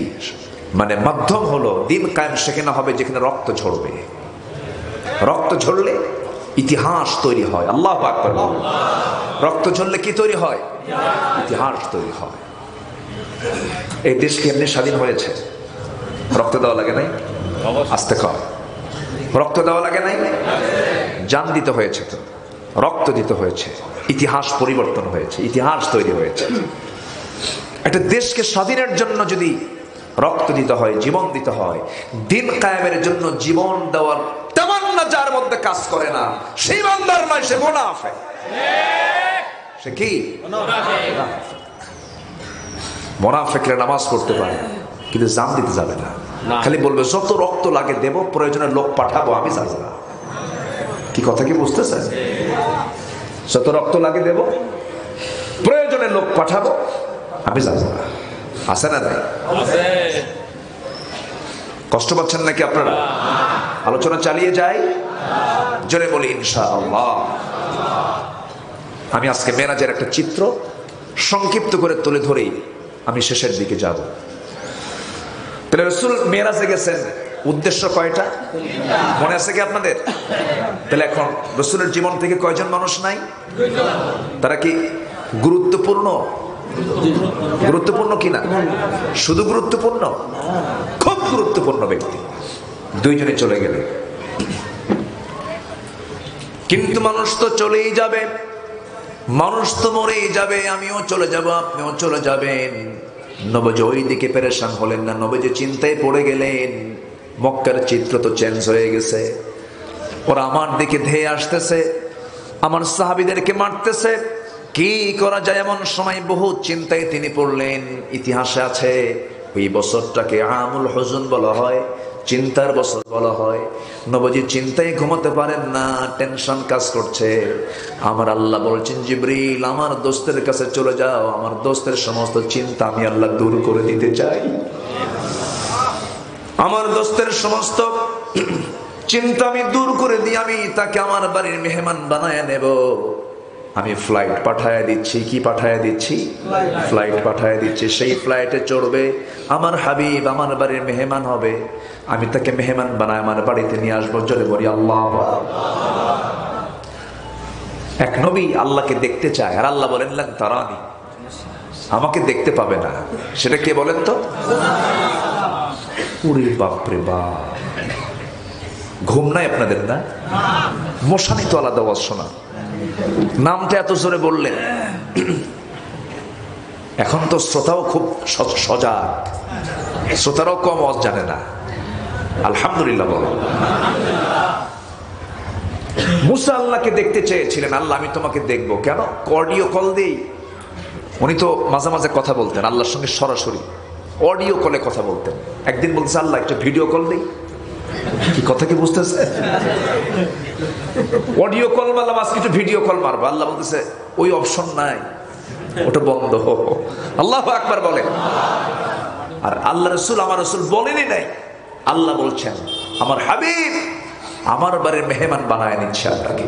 মাধ্যম হলো দিন কায়েম সেখানে হবে যেখানে রক্ত ঝরবে। রক্ত ঝরলে ইতিহাস তৈরি হয়। আল্লাহু আকবার। রক্ত ঝরলে কি তৈরি হয়? ইতিহাস তৈরি হয়। এই দেশ কি এমনি স্বাধীন হয়েছে? রক্ত দেওয়া লাগে নাই? আস্তে কর, রক্ত দেওয়া লাগে নাই? জান দিতে হয়েছে, তো রক্ত দিতে হয়েছে, ইতিহাস পরিবর্তন হয়েছে, ইতিহাস তৈরি হয়েছে। একটা দেশকে স্বাধীনের জন্য যদি রক্ত দিতে হয়, জীবন দিতে হয়, দিন কায়েমের জন্য জীবন দেওয়ার তামান্না যার মধ্যে কাজ করে না, সেই ইমানদার নয়, সে মুনাফিক। সে কি? মুনাফিকরা নামাজ পড়তে পারে কিন্তু জান দিতে যাবে না। খালি বলবে যত রক্ত লাগে দেব, প্রয়োজনে লোক পাঠাবো, আমি যাব না। কি কথা কি বুঝতেছেন? যত রক্ত লাগে দেব, প্রয়োজনে লোক পাঠাবো, আমি যাব না। আছে না নাই? কষ্ট পাচ্ছেন নাকি আপনারা? আলোচনা চালিয়ে যাই, জোরে বলি ইনশাআল্লাহ। আমি আজকে মেরাজের একটা চিত্র সংক্ষিপ্ত করে তুলে ধরেই আমি শেষের দিকে যাব। তাহলে রাসূল মেরাজে গেছেন, উদ্দেশ্য কয়টা মনে আছে কি আপনাদের? তাহলে এখন রাসূলের জীবন থেকে কয়জন মানুষ নাই? তারা কি গুরুত্বপূর্ণ? গুরুত্বপূর্ণ কিনা? শুধু গুরুত্বপূর্ণ, খুব গুরুত্বপূর্ণ ব্যক্তি। 2 জনে চলে গেলে, কিন্তু মানুষ তো চলেই যাবে, মানুষ তো মরেই যাবে, আমিও চলে যাব, আপনিও চলে যাবেন। নবীজি ওই দিকে পেরেশান হলেন না, নবীজি চিন্তায় পড়ে গেলেন। মক্কার চিত্র তো চেঞ্জ হয়ে গেছে, ওরা আমার দিকে ধেয়ে আসতেছে, আমার সাহাবীদেরকে মারতেছে, কি করা যায়? এমন সময় বহু চিন্তায় তিনি পড়লেন। ইতিহাসে আছে ওই বছরটাকে আমুল হুজুন বলা হয়, চিন্তার বছর বলা হয়। নবীজি চিন্তায় ঘুমাতে পারেন না, টেনশন কাজ করছে। আমার আল্লাহ বলছেন, জিবরিল আমার দোস্তের কাছে চলে যাও, আমার দোস্তের সমস্ত চিন্তা আমি আল্লাহ দূর করে দিতে চাই। আমার দোস্তের সমস্ত চিন্তা আমি দূর করে দিই, আমি তাকে আমার বাড়ির মেহমান বানায় নেব। আমি ফ্লাইট পাঠায় দিচ্ছি। কি পাঠায় দিচ্ছি? ফ্লাইট পাঠায় দিচ্ছি। সেই ফ্লাইটে চড়বে, আমার হাবিব আমার বাড়ির মেহমান হবে। আমি তাকে মেহমান বানায় আমার বাড়িতে নিয়ে আসবো। জোরে বলি আল্লাহ। এক নবী আল্লাহকে দেখতে চায়, আর আল্লাহ বলেন লান তারানি, আমাকে দেখতে পাবে না। সেটা কে বলেন তো? ওরে বাপরে বাপ, ঘুম নাই আপনাদের? না, মশানি তো আলাদা আওয়াজ শোনা। নামটা এত জোরে বললেন। এখন তো শ্রোতাও খুব সজাগ, শ্রোতারাও কম আওয়াজ জানে না। আলহামদুলিল্লাহ বলো। মুসা আল্লাহকে দেখতে চেয়েছিলেন, আল্লাহ আমি তোমাকে দেখবো। কেন? অডিও কল দেই। উনি তো মাঝে মাঝে কথা বলতেন আল্লাহর সঙ্গে, সরাসরি অডিও কলে কথা বলতেন। একদিন বলছে, আল্লাহ একটা ভিডিও কল দেই। কি কথা কি বুঝতেছে? অডিও কল মারলাম, আজকে একটু ভিডিও কল মারবো। আল্লাহ বলতেছে ওই অপশন নাই, ওটা বন্ধ। আল্লাহু আকবার বলেন। আর আল্লাহ রসুল, আমার রসুল বলেনই নাই। আল্লাহ বলছেন আমার হাবিব আমার বাড়ির মেহমান বানায় নিচ্ছে আপনাকে।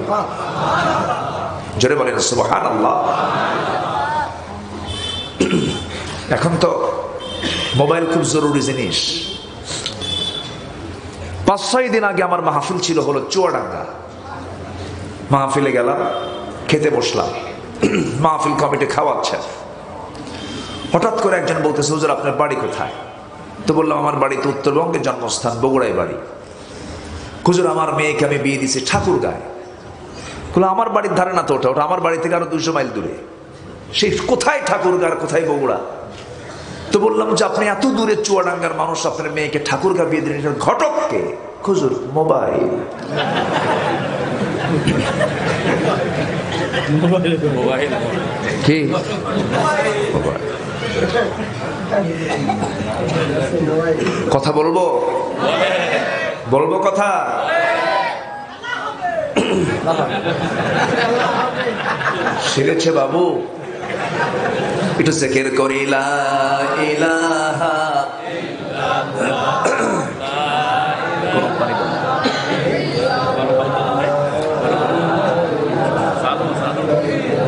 জোরে বলেন সুবহানাল্লাহ। এখন তো মোবাইল খুব জরুরি জিনিস। 5-6 দিন আগে আমার মাহফিল ছিল হলো চুয়াডাঙ্গা। মাহফিলে গেলাম, খেতে বসলাম, মাহফিল কমিটি খাওয়াচ্ছে। হঠাৎ করে একজন বলতেছে, হুজুর আপনার বাড়ি কোথায়? তো বললাম আমার বাড়ি তো উত্তরবঙ্গে, জন্মস্থান বগুড়ায় বাড়ি। হুজুর আমার মেয়েকে আমি বিয়ে দিছি ঠাকুরগাঁয়। বললাম আমার বাড়ির ধারে না তো, ওটা ওটা আমার বাড়ি থেকে আরো 200 মাইল দূরে। সেই কোথায় ঠাকুরগাঁর, কোথায় বগুড়া? তো বললাম যে আপনি এত দূরে চুয়াডাঙ্গার মানুষ, আপনার মেয়েকে ঠাকুরগাঁ বিয়ে দিলেন, ঘটককে? হুজুর মোবাইল। কি কথা বলবো? বলবো কথা? শিখেছে বাবু, একটু জিকির করি লা ইলাহা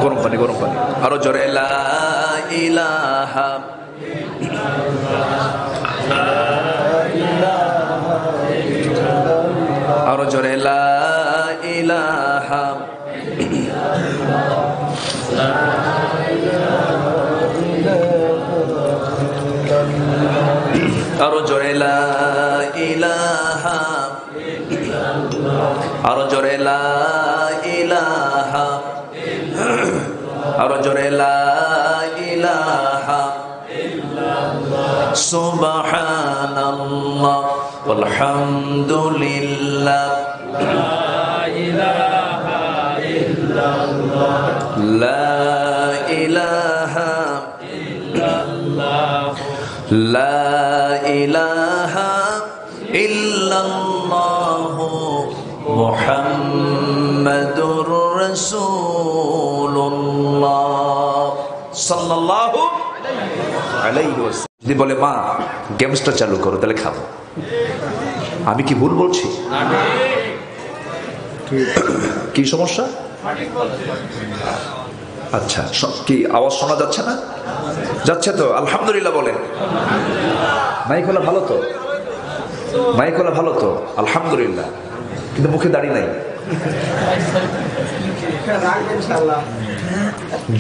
গরম পানি, গরম পানি আরো জোরে লা ইলাহা। আরো জোরে লা ইলাহা। আরো জোরে লা ইলাহা। আরো জোরে লা ইলাহা। আরো জোরে লা ইলাহা। সুবহানাল্লাহ ওয়ালহামদুলিল্লাহ লা ইলাহা লা ইলাহা ইল্লাল্লাহ মুহাম্মাদুর রাসূলুল্লাহ সাল্লাল্লাহু আলাইহি ওয়াসাল্লাম। যদি বলে মা গেমসটা চালু করো, তাহলে খাবো। আমি কি ভুল বলছি? কি সমস্যা? আচ্ছা, কি আওয়াজ শোনা যাচ্ছে না? যাচ্ছে তো, আলহামদুলিল্লাহ বলেন। মাইক হলো ভালো তো, মাইক হলো ভালো তো, আলহামদুলিল্লাহ। কিন্তু মুখে দাড়ি নাই।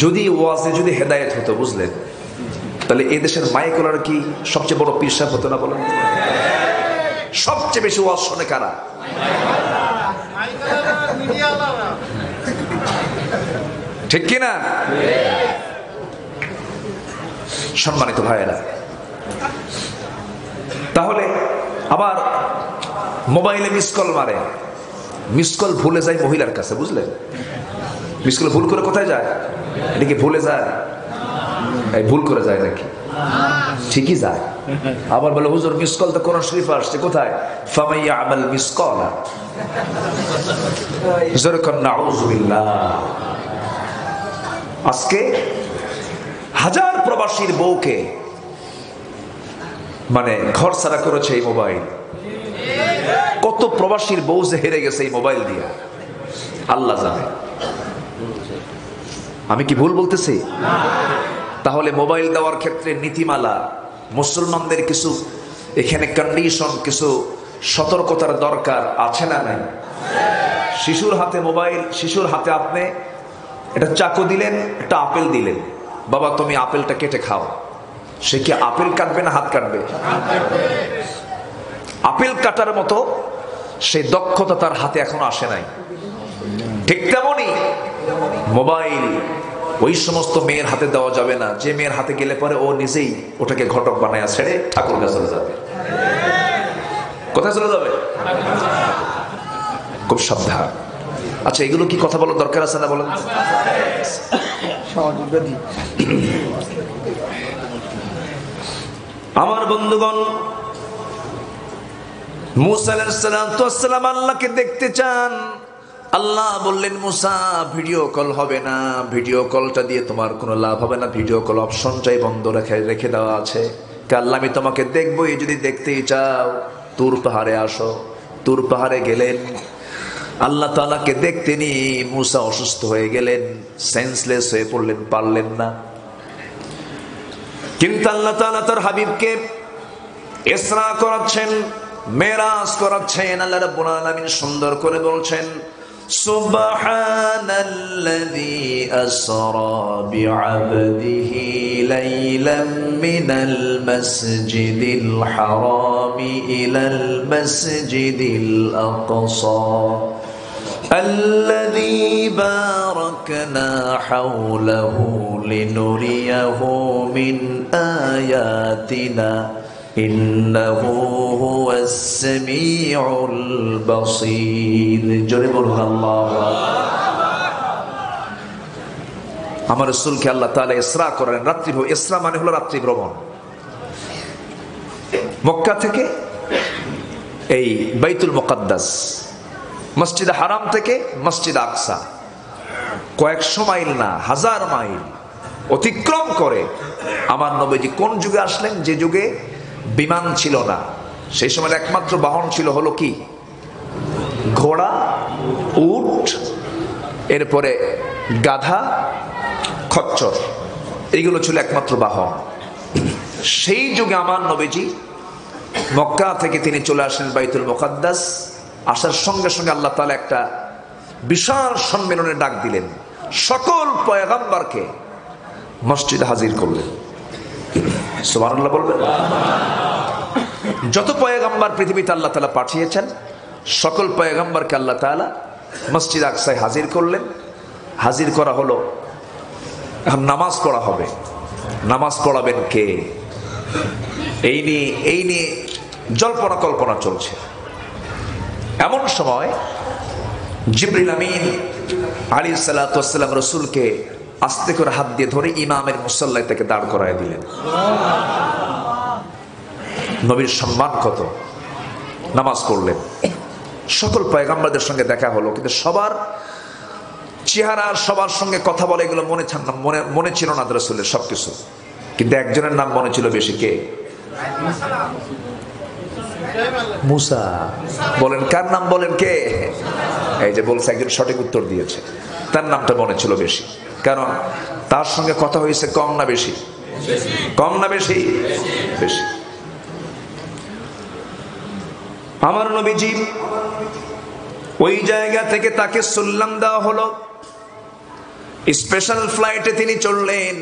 যদি ওয়াজে যদি হেদায়েত হতো, বুঝলেন, তাহলে এই দেশের মাইকলার কি সবচেয়ে বড় পীর সাহেব হতো না? বলেন, সবচেয়ে বেশি ওয়াজ শোনে কারা? ঠিক কিনা? সম্মানিত ভাইয়েরা, তাহলে আবার মোবাইলে মিস কল মারে, মিস কল ভুলে যায় মহিলার কাছে, বুঝলেন? মিস কল ভুল করে কোথায় যায়? এটা কি ভুলে যায়? ভুল করে যায় নাকি? ঠিকই যায়। আবার বলে হুজুর মিস কল তো কোরআন শরীফে আসছে, কোথায়? ফামাইয়া আমাল মিসকালা যরকান নাউযুবিল্লাহ। আজকে হাজার প্রবাসীর বউকে মানে ঘর ছাড়া করেছে এই মোবাইল। কত প্রবাসীর বউ যে হেরে গেছে এই মোবাইল দিয়ে আল্লাহ জানে। আমি কি ভুল বলতেছি? তাহলে মোবাইল দেওয়ার ক্ষেত্রে নীতিমালা, মুসলমানদের কিছু এখানে কন্ডিশন, কিছু সতর্কতার দরকার আছে না নাই? শিশুর হাতে মোবাইল, শিশুর হাতে আপনি এটা চাকু দিলেন, একটা আপেল দিলেন, বাবা তুমি আপেলটা কেটে খাও, সে কি আপেল কাটবে না হাত কাটবে? আপেল কাটার মতো সেই দক্ষতা তার হাতে এখনো আসে নাই। ঠিক তেমনি মোবাইল ওই সমস্ত মেয়ের হাতে দেওয়া যাবে না যে মেয়ের হাতে গেলে পরে ও নিজেই ওটাকে ঘটক বানায় ছেড়ে ঠাকুর কাছে চলে যাবে। কোথায় চলে যাবে? খুব সাবধান। আচ্ছা, এগুলো কি কথা বলার দরকার আছে না বলেন? আমার বন্ধুগণ, মুসা আলাইহিস সালাম আল্লাহকে দেখতে চান। আল্লাহ বললেন, মুসা ভিডিও কল হবে না, ভিডিও কলটা দিয়ে তোমার কোনো লাভ হবে না, ভিডিও কল অপশনটাই বন্ধ রেখে দেওয়া আছে। আল্লাহ আমি তোমাকে দেখবো, এই যদি দেখতেই চাও তুর পাহাড়ে আসো। তুর পাহাড়ে গেলেন, আল্লাহ তাআলাকে দেখতে নিয়ে মুসা অসুস্থ হয়ে গেলেন, সেন্সলেস হয়ে পড়লেন, পারলেন না। কিন্তু আল্লাহ তাআলা তার হাবিবকে ইসরা করাচ্ছেন, মেরাজ করাচ্ছেন। আল্লাহ রাব্বুল আলামিন সুন্দর করে বলছেন, সুবহানাল্লাযী আসরা বিআবদিহি লাইলাম মিনাল মাসজিদিল হারামি ইলাল মাসজিদিল আকসা الذي باركنا حوله لنريه من آياتنا إنه هو السميع البصير جرب الله আমার রাসূলকে আল্লাহ তাআলা ইসরা করেন, রাত্রি। ইসরা মানে হলো রাত্রি ভ্রমণ। মক্কা থেকে এই বাইতুল মুকাদ্দাস, মসজিদ হারাম থেকে মসজিদ আকসা কয়েকশো মাইল না হাজার মাইল অতিক্রম করে আমার নবীজি কোন যুগে আসলেন? যে যুগে বিমান ছিল না। সেই সময় একমাত্র বাহন ছিল হলো কি? ঘোড়া, উট, এরপরে গাধা, খচ্চর, এইগুলো ছিল একমাত্র বাহন। সেই যুগে আমার নবীজি মক্কা থেকে তিনি চলে আসলেন বাইতুল মুকাদ্দাস। আসার সঙ্গে সঙ্গে আল্লাহ তাআলা একটা বিশাল সম্মেলনের ডাক দিলেন, সকল পয়গম্বরকে মসজিদে হাজির করলেন। সুবহানাল্লাহ বলবেন। যত পয়গম্বর পৃথিবীতে আল্লাহ তাআলা পাঠিয়েছেন সকল পয়গম্বরকে আল্লাহ তাআলা মসজিদ আকসায় হাজির করলেন। হাজির করা হলো, এখন নামাজ পড়া হবে। নামাজ পড়াবেন কে? এই নিয়ে জল্পনা কল্পনা চলছে। এমন সময় জিবরিল আমিন আলাইহিস সালাতু ওয়াস সালাম রাসূলকে আস্তে করে হাত দিয়ে ধরে ইমামের মুসাল্লায় থেকে দাঁড় করায় দিলেন। নবীর সম্মান কত! নামাজ পড়লেন, সকল পয়গম্বরদের সঙ্গে দেখা হলো, কিন্তু সবার চেহারা, সবার সঙ্গে কথা বলে এগুলো মনে ছিল না রাসূলের সবকিছু। কিন্তু একজনের নাম মনে ছিল বেশি। কে? মুসা। বলেন কার নাম? বলেন কে? এই যে বলছে, একজন সঠিক উত্তর দিয়েছে, তার নামটা মনে ছিল বেশি। কারণ তার সঙ্গে কথা হয়েছে কম না বেশি? কম না বেশি? বেশি। আমার নবীজি ওই জায়গা থেকে তাকে সালাম দেওয়া হলো। স্পেশাল ফ্লাইটে তিনি চললেন,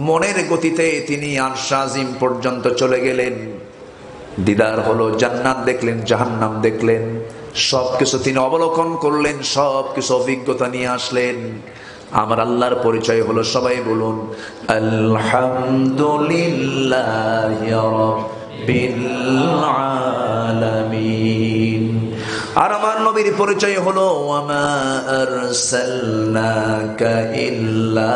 মনের গতিতে তিনি আরশ আজিম পর্যন্ত চলে গেলেন। দিদার হলো, জান্নাত দেখলেন, জাহান্নাম দেখলেন, সবকিছু তিনি অবলোকন করলেন, সবকিছু অভিজ্ঞতা নিয়ে আসলেন। আমার আল্লাহর পরিচয় হলো, সবাই বলুন আলহামদুলিল্লাহি রাব্বিল আলামিন। আর আমার নবীর পরিচয় হলো ওয়ামা আরসালনাকা ইল্লা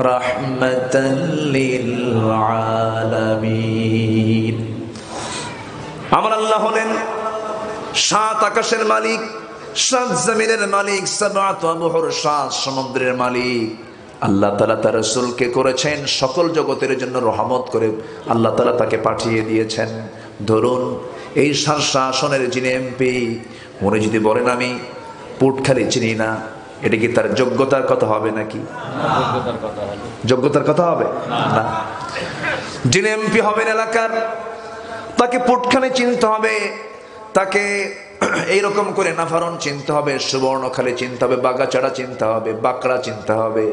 রাহমাতাল লিল আলামিন। আমার আল্লাহ হলেন সাত আকাশের মালিক, সাত জমিনের মালিক, সাবআতু আবহুর, সাত সমুদ্রের মালিক। আল্লাহ তাআলা তার রাসূলকে করেছেন সকল জগতের জন্য রহমত করে আল্লাহ তাআলা তাকে পাঠিয়ে দিয়েছেন। ধরুন এই শাসনের যিনি এমপি, উনি যদি বলেন আমি পুটখালি চিনি না, এটা কি তার যোগ্যতার কথা হবে নাকি? যোগ্যতার কথা হবে না। যিনি এমপি হবেন এলাকার, তাকে পুটখালি চিনতে হবে, তাকে এইরকম করে নাফারন চিনতে হবে, সুবর্ণখালী চিনতে হবে, বাগাচাড়া চিনতে হবে, বাঁকড়া চিনতে হবে,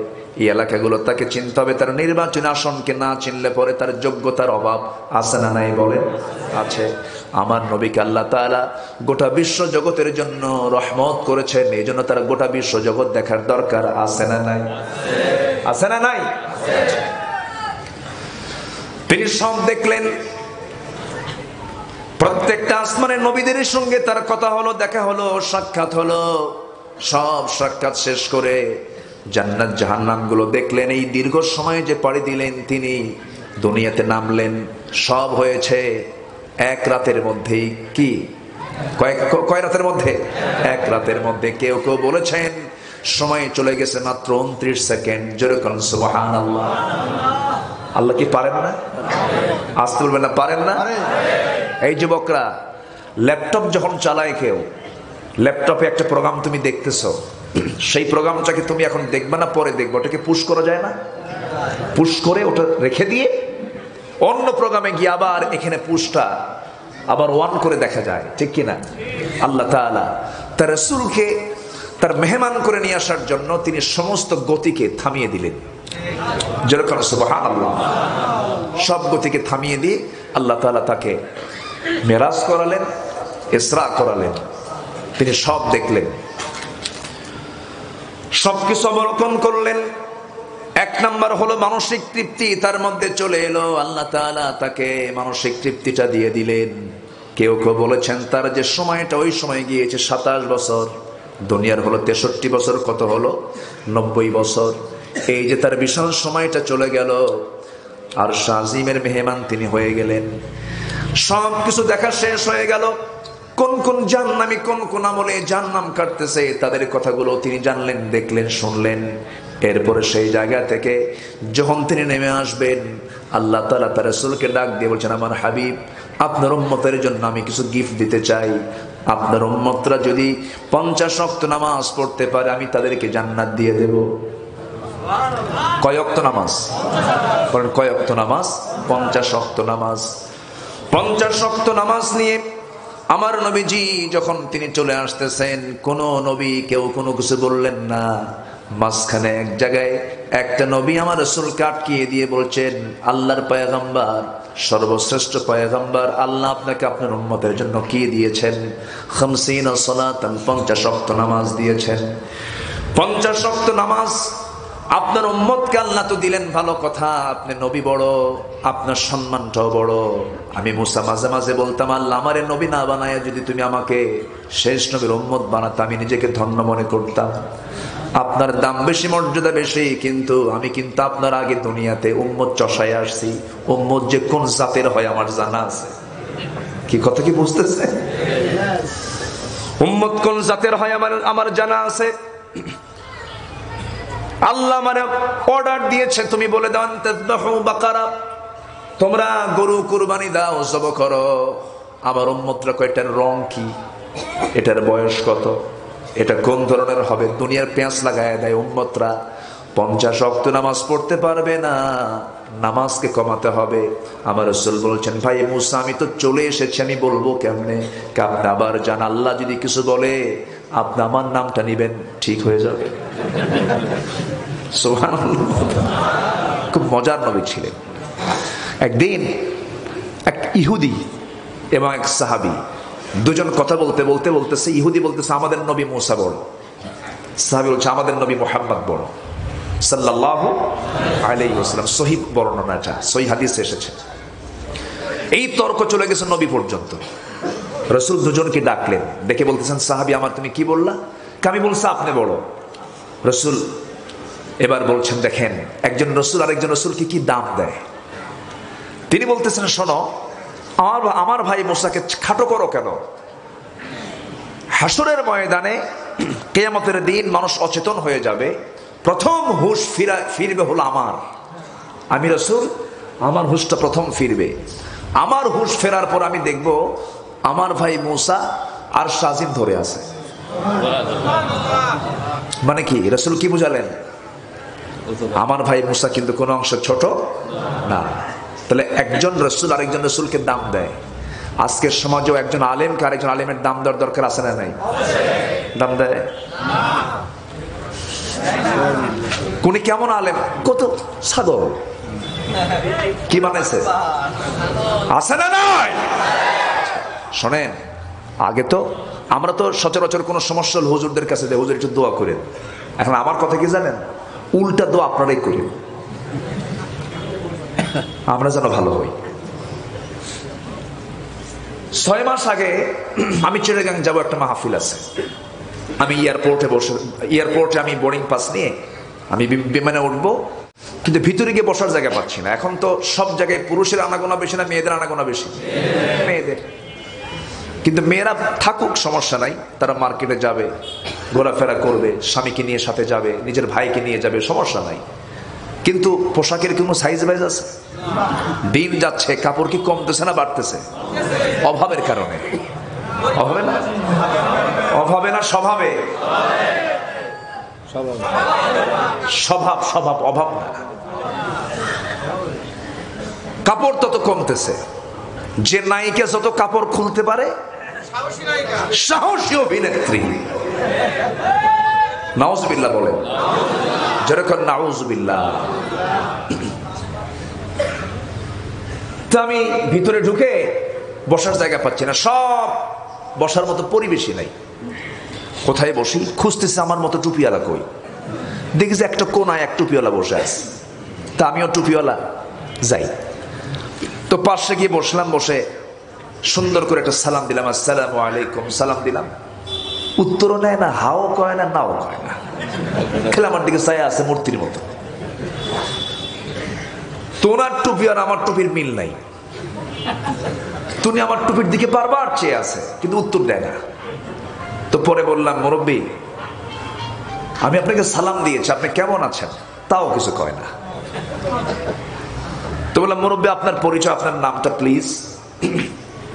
এই এলাকাগুলো তাকে চিনতে হবে। তার নির্বাচনী আসনকে না চিনলে পরে তার যোগ্যতার অভাব আছে না নাই বলেন? আছে। আমার নবীকে আল্লাহ তাআলা গোটা বিশ্ব জগতের জন্য রহমত করেছেন, এই জন্য তার গোটা বিশ্ব জগৎ দেখার দরকার আছে না নাই? আছে না নাই? তিনি সব দেখলেন। প্রত্যেকটা আসমানের নবীদের সঙ্গে তার কথা হলো, দেখা হলো, সাক্ষাৎ হলো। সব সাক্ষাৎ শেষ করে জান্নাত জাহান্নাম গুলো দেখলেন। এই দীর্ঘ সময় যে পাড়ি দিলেন তিনি, দুনিয়াতে নামলেন, সব হয়েছে এক রাতের মধ্যেই। কি কয় রাতের মধ্যে? এক রাতের মধ্যে। কেউ কেউ বলেছেন সময় চলে গেছে মাত্র 29 সেকেন্ড। যেরকম সুবহানাল্লাহ। আল্লাহ কি পারেন না? আসতে বলবেন না, পারেন না? এই যুবকরা, ল্যাপটপ যখন চালায় কেউ, ল্যাপটপে একটা প্রোগ্রাম তুমি দেখতেছো, সেই প্রোগ্রামটাকে তুমি এখন দেখবে না পরে দেখবে, ওটাকে পুশ করা যায় না? পুশ করে ওটা রেখে দিয়ে অন্য প্রোগ্রামে গিয়ে আবার এখানে পুশটা আবার ওয়ান করে দেখা যায়, ঠিক কিনা? আল্লাহ তাআলা তার রাসূলকে তার মেহমান করে নিয়ে আসার জন্য তিনি সমস্ত গতিকে থামিয়ে দিলেন। যেরকম সুবহানাল্লাহ। সব গতিকে থামিয়ে দিয়ে আল্লাহ তাআলা তাকে মেরাজ করালেন, ইসরা করালেন। তিনি সব দেখলেন, সবকিছু অবলোকন করলেন। এক নাম্বার হলো মানসিক তৃপ্তি তার মধ্যে চলে এলো। আল্লাহ তাআলা তাকে মানসিক তৃপ্তিটা দিয়ে দিলেন। কেউ কেউ বলেছেন তার যে সময়টা ওই সময় গিয়েছে 27 বছর, দুনিয়ার হলো 63 বছর, কত হলো? 90 বছর। এই যে তার বিশাল সময়টা চলে গেল, আর শাজিমের মেহমান তিনি হয়ে গেলেন। সব কিছু দেখা শেষ হয়ে গেল। কোন কোন জাহান্নামী কোন কোন আমলে জাহান্নাম কাটতেছে তাদের কথাগুলো তিনি জানলেন, দেখলেন, শুনলেন। এরপরে সেই জায়গা থেকে যখন তিনি নেমে আসবেন, আল্লাহ তাআলা তার রাসূলকে ডাক দিয়ে বলছেন, আমার হাবিব, আপনার উম্মতের জন্য আমি কিছু গিফট দিতে চাই। আপনার উম্মতরা যদি 50 ওয়াক্ত নামাজ পড়তে পারে, আমি তাদেরকে জান্নাত দিয়ে দেব। কয় ওয়াক্ত নামাজ? বলেন কয় ওয়াক্ত নামাজ? 50 ওয়াক্ত নামাজ। 50 ওয়াক্ত নামাজ নিয়ে আমার নবীজি যখন তিনি চলে আসতেছেন, কোন নবী কেউ কোনো কিছু বললেন না। মাঝখানে এক জায়গায় একটা নবী আমার রাসূলকে আটকিয়ে দিয়ে বলছেন, আল্লাহর পয়গম্বর, সর্বশ্রেষ্ঠ পয়গম্বর, আল্লাহ আপনাকে আপনার উম্মতের জন্য কি দিয়েছেন? 50 সালাতান, 50 ওয়াক্ত নামাজ দিয়েছেন। 50 ওয়াক্ত নামাজ আপনার উম্মতকে আল্লাহ তো দিলেন, ভালো কথা, আপনি নবী বড়, আপনার সম্মানটাও বড়। আমি মুসা মাঝে মাঝে বলতাম, আল্লাহ আমারে নবী না বানায় যদি তুমি আমাকে শেষ নবীর উম্মত বানাতে, আমি নিজেকে ধন্য মনে করতাম। আপনার দাম বেশি, মর্যাদা বেশি, কিন্তু আমি কিন্তু আপনার আগে দুনিয়াতে উম্মত চষায় আসছি। উম্মত যে কোন জাতের হয় আমার জানা আছে। কি কথা কি বুঝতেছে? উম্মত কোন জাতের হয় আমার জানা আছে। আল্লাহ মানে অর্ডার দিয়েছে, তুমি বলে দাও তাযবাহু বাকারা, তোমরা গরু কুরবানি দাও, জব করো। আমার উম্মতরা কয়টার রং কি, এটার বয়স কত, এটা কোন ধরনের হবে, দুনিয়ার পেঁয়াজ লাগায় দেয় উম্মতরা। 50 ওয়াক্ত নামাজ পড়তে পারবে না, নামাজকে কমাতে হবে। আমার রাসূল বলছেন, ভাই মুসা, আমি তো চলে এসেছি, আমি বলবো কেমনে? আপনি আবার যান, আল্লাহ যদি কিছু বলে আপনি আমার নামটা নিবেন, ঠিক হয়ে যাবে। সুবহানাল্লাহ। খুব মজার নবী ছিলেন। একদিন এক ইহুদি এবং এক সাহাবী দুজন কথা বলতে বলতে বলতেছে, ইহুদি বলতেছে আমাদের নবী মুসা বড়, সাহাবী বলছে আমাদের নবী মুহাম্মদ বড় সাল্লাল্লাহু আলাইহি ওয়াসাল্লাম। সহিহ বর্ণনাটা, সহিহ হাদিসে এসেছে। এই তর্ক চলে গেছে নবী পর্যন্ত। রাসূল দুজনকে ডাকলেন, ডেকে বলতেছেন, সাহাবী আমার তুমি কি বললা? আমি বলছি আপনি বড়। রাসূল এবার বলছেন দেখেন একজন রসুল আরেকজন রসুলকে কি দাম দেয়। তিনি বলতেছেন শোনো, আমার ভাই মুসাকে খাটো করো কেন? হাসরের ময়দানে কিয়ামতের দিন মানুষ অচেতন হয়ে যাবে, প্রথম হুঁশ ফিরবে হলো আমার, আমি রসুল, আমার হুঁশটা প্রথম ফিরবে। আমার হুঁশ ফেরার পর আমি দেখব আমার ভাই মুসা আর শাজিম ধরে আছে। মানে কি রসুল কি বুঝালেন? আমার ভাই মুসা কিন্তু কোন অংশ ছোট না। তাহলে একজন রসুল আরেকজন রসুলকে দাম দেয়। আজকের সমাজেও একজন আলেমকে আরেকজন আলেমের দাম দেওয়ার দরকার আছে না নাই? দাম দেয়। কোন কেমন আলেম, কত ছাগল, কি বানাইছে আছে না নাই? শোনেন, আগে তো আমরা তো সচরাচর কোনো সমস্যা হলে হুজুরদের কাছে যাই, হুজুর একটু দোয়া করেন। এখন আমার কথা কি জানেন, উল্টা দোয়া আপনারাই করেন, আমরা যেন ভালো হই। 6 মাস আগে আমি চিটাগাং যাবো, একটা মাহফিল আছে। আমি এয়ারপোর্টে আমি বোর্ডিং পাস নিয়ে আমি বিমানে উঠবো, কিন্তু ভিতরে গিয়ে বসার জায়গা পাচ্ছি না। এখন তো সব জায়গায় পুরুষের আনাগোনা বেশি না মেয়েদের আনাগোনা বেশি? মেয়েদের। কিন্তু মেয়েরা থাকুক, সমস্যা নাই, তারা মার্কেটে যাবে, ঘোরাফেরা করবে, স্বামীকে নিয়ে সাথে যাবে, নিজের ভাইকে নিয়ে যাবে, সমস্যা নাই। কিন্তু পোশাকের কোনো সাইজ বাইজ আছে? দিন যাচ্ছে, কাপড় কি কমতেছে না বাড়তেছে? অভাবের কারণে। অভাবে না, অভাবে না স্বভাবে? স্বভাব, স্বভাব, অভাব না। কাপড় তত কমতেছে। যে নায়িকা যত কাপড় খুলতে পারে, সাহসী অভিনেত্রী, নাউজুবিল্লাহ বলেন, যেরকম নাউজুবিল্লাহ। তো আমি ভিতরে ঢুকে বসার জায়গা পাচ্ছি না, সব বসার মতো পরিবেশই নাই। কোথায় বসি খুঁজতেছে, আমার মতো টুপিওয়ালা কই? দেখি যে একটা কোনায় এক টুপিওয়ালা বসে আছে, তা আমিও টুপিওয়ালা যাই। তো পাশে গিয়ে বসলাম, বসে সুন্দর করে একটা সালাম দিলাম, আসসালামু আলাইকুম, সালাম দিলাম। উত্তরও নেয় না, হাও কয় না, নাও কয় না, খেলে আমার দিকে চাই আছে মূর্তির মতো। তোনার টুপি আর আমার টুপির মিল নাই। তুমি আমার টুপির দিকে বারবার চেয়ে আছে, কিন্তু উত্তর দেয় না। তো পরে বললাম, মুরব্বী, আমি আপনাকে সালাম দিয়েছি, আপনি কেমন আছেন? তাও কিছু কয় না। তো বললাম, মুরব্বী, আপনার পরিচয়, আপনার নামটা প্লিজ।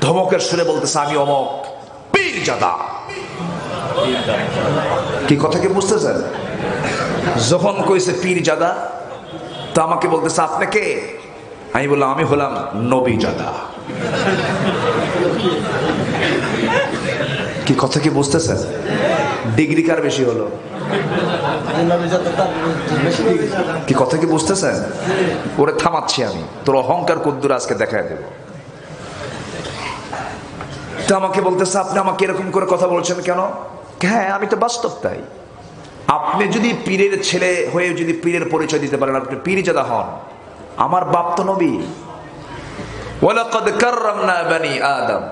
ধমকের সুরে বলতেছে, আমি অমক পীরজাদা। কি কথা কি বুঝতেছেন? যখন কইছে পীরজাদা, তো আমাকে বলতেছে, আপনি কে? আমি বললাম, আমি হলাম নবীজাদা। কি কথা কি বুঝতেছেন? ডিগ্রি কার বেশি হলো? কি কথা কি বুঝতেছেন? ওরে থামাচ্ছি আমি, তোর অহংকার কদ্দুর আজকে দেখায় দেব। তো আমাকে বলতেছে, আপনি আমাকে এরকম করে কথা বলছেন কেন? হ্যাঁ, আমি তো বাস্তব তাই। আপনি যদি পীরের ছেলে হয়ে যদি পীরের পরিচয় দিতে পারেন, আপনি পীরজাদা হন। আমার বাপ তো নবী। ওয়ালাকাদ কাররামনা বানি আদম,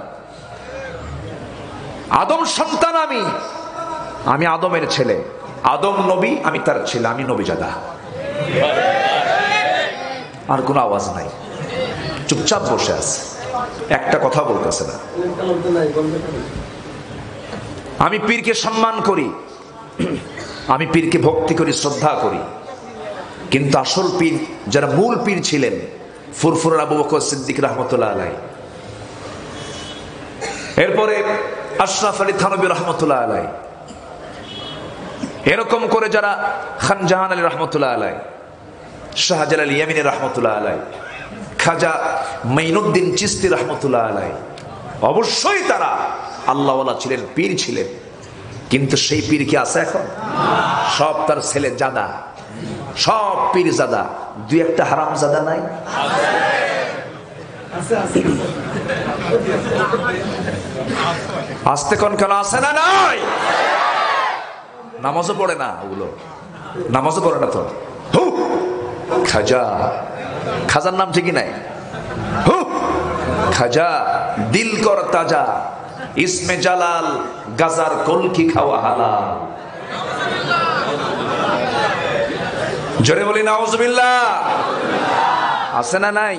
আদম সন্তান আমি, আমি আদমের ছেলে। আদম নবী, আমি তার ছেলে, আমি নবীজাদা। আর কোনো আওয়াজ নাই, চুপচাপ বসে আছে, একটা কথা বলতেছে না। আমি পীরকে সম্মান করি, আমি পীরকে ভক্তি করি, শ্রদ্ধা করি, কিন্তু আসল পীর যারা মূল পীর ছিলেন, ফুরফুরা আবু বকর সিদ্দিক রহমতুল্লাহ আলাই, এরপরে আশরাফ আলী থানবী রহমতুল্লাহ আলাই, এরকম করে যারা খান জাহান আলী রহমতুল্লাহ আলাই, শাহজালাল ইয়ামিনী রহমতুল্লাহ আলাই, খাজা মাইনুদ্দিন চিশতি রহমতুল্লাহ আলাই, অবশ্যই তারা আল্লাহওয়ালা ছিলেন, পীর ছিলেন। কিন্তু সেই পীর কি আছে এখন? সব তার ছেলে জাদা, সব পীর জাদা। দুই একটা হারাম জাদা নাই? আসতে কোন কেন আছে না? নাই। নামাজও পড়ে না, ওগুলো নামাজও পড়ে না তো। খাজা, খাজার নাম ঠিকই নাই। খাজা দিল কর তাজা, ইসমে জালাল গাজার কলকি খাওয়া হালাল। জোরে বলি নাউজুবিল্লাহ। আছে না নাই?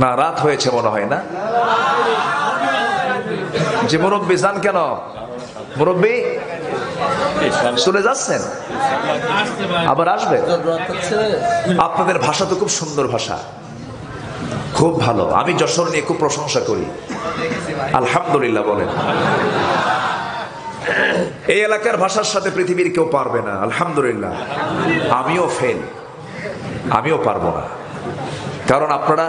না, রাত হয়েছে মনে হয় না? যে মুরব্বী যান কেন? মুরব্বী চলে যাচ্ছেন, আবার আসবে? আপনাদের ভাষা তো খুব সুন্দর ভাষা, খুব ভালো। আমি যশোর নিয়ে খুব প্রশংসা করি, আলহামদুলিল্লাহ বলেন। এই এলাকার ভাষার সাথে পৃথিবীর কেউ পারবে না, আলহামদুলিল্লাহ। আমিও ফেল, আমিও পারবো না, কারণ আপনারা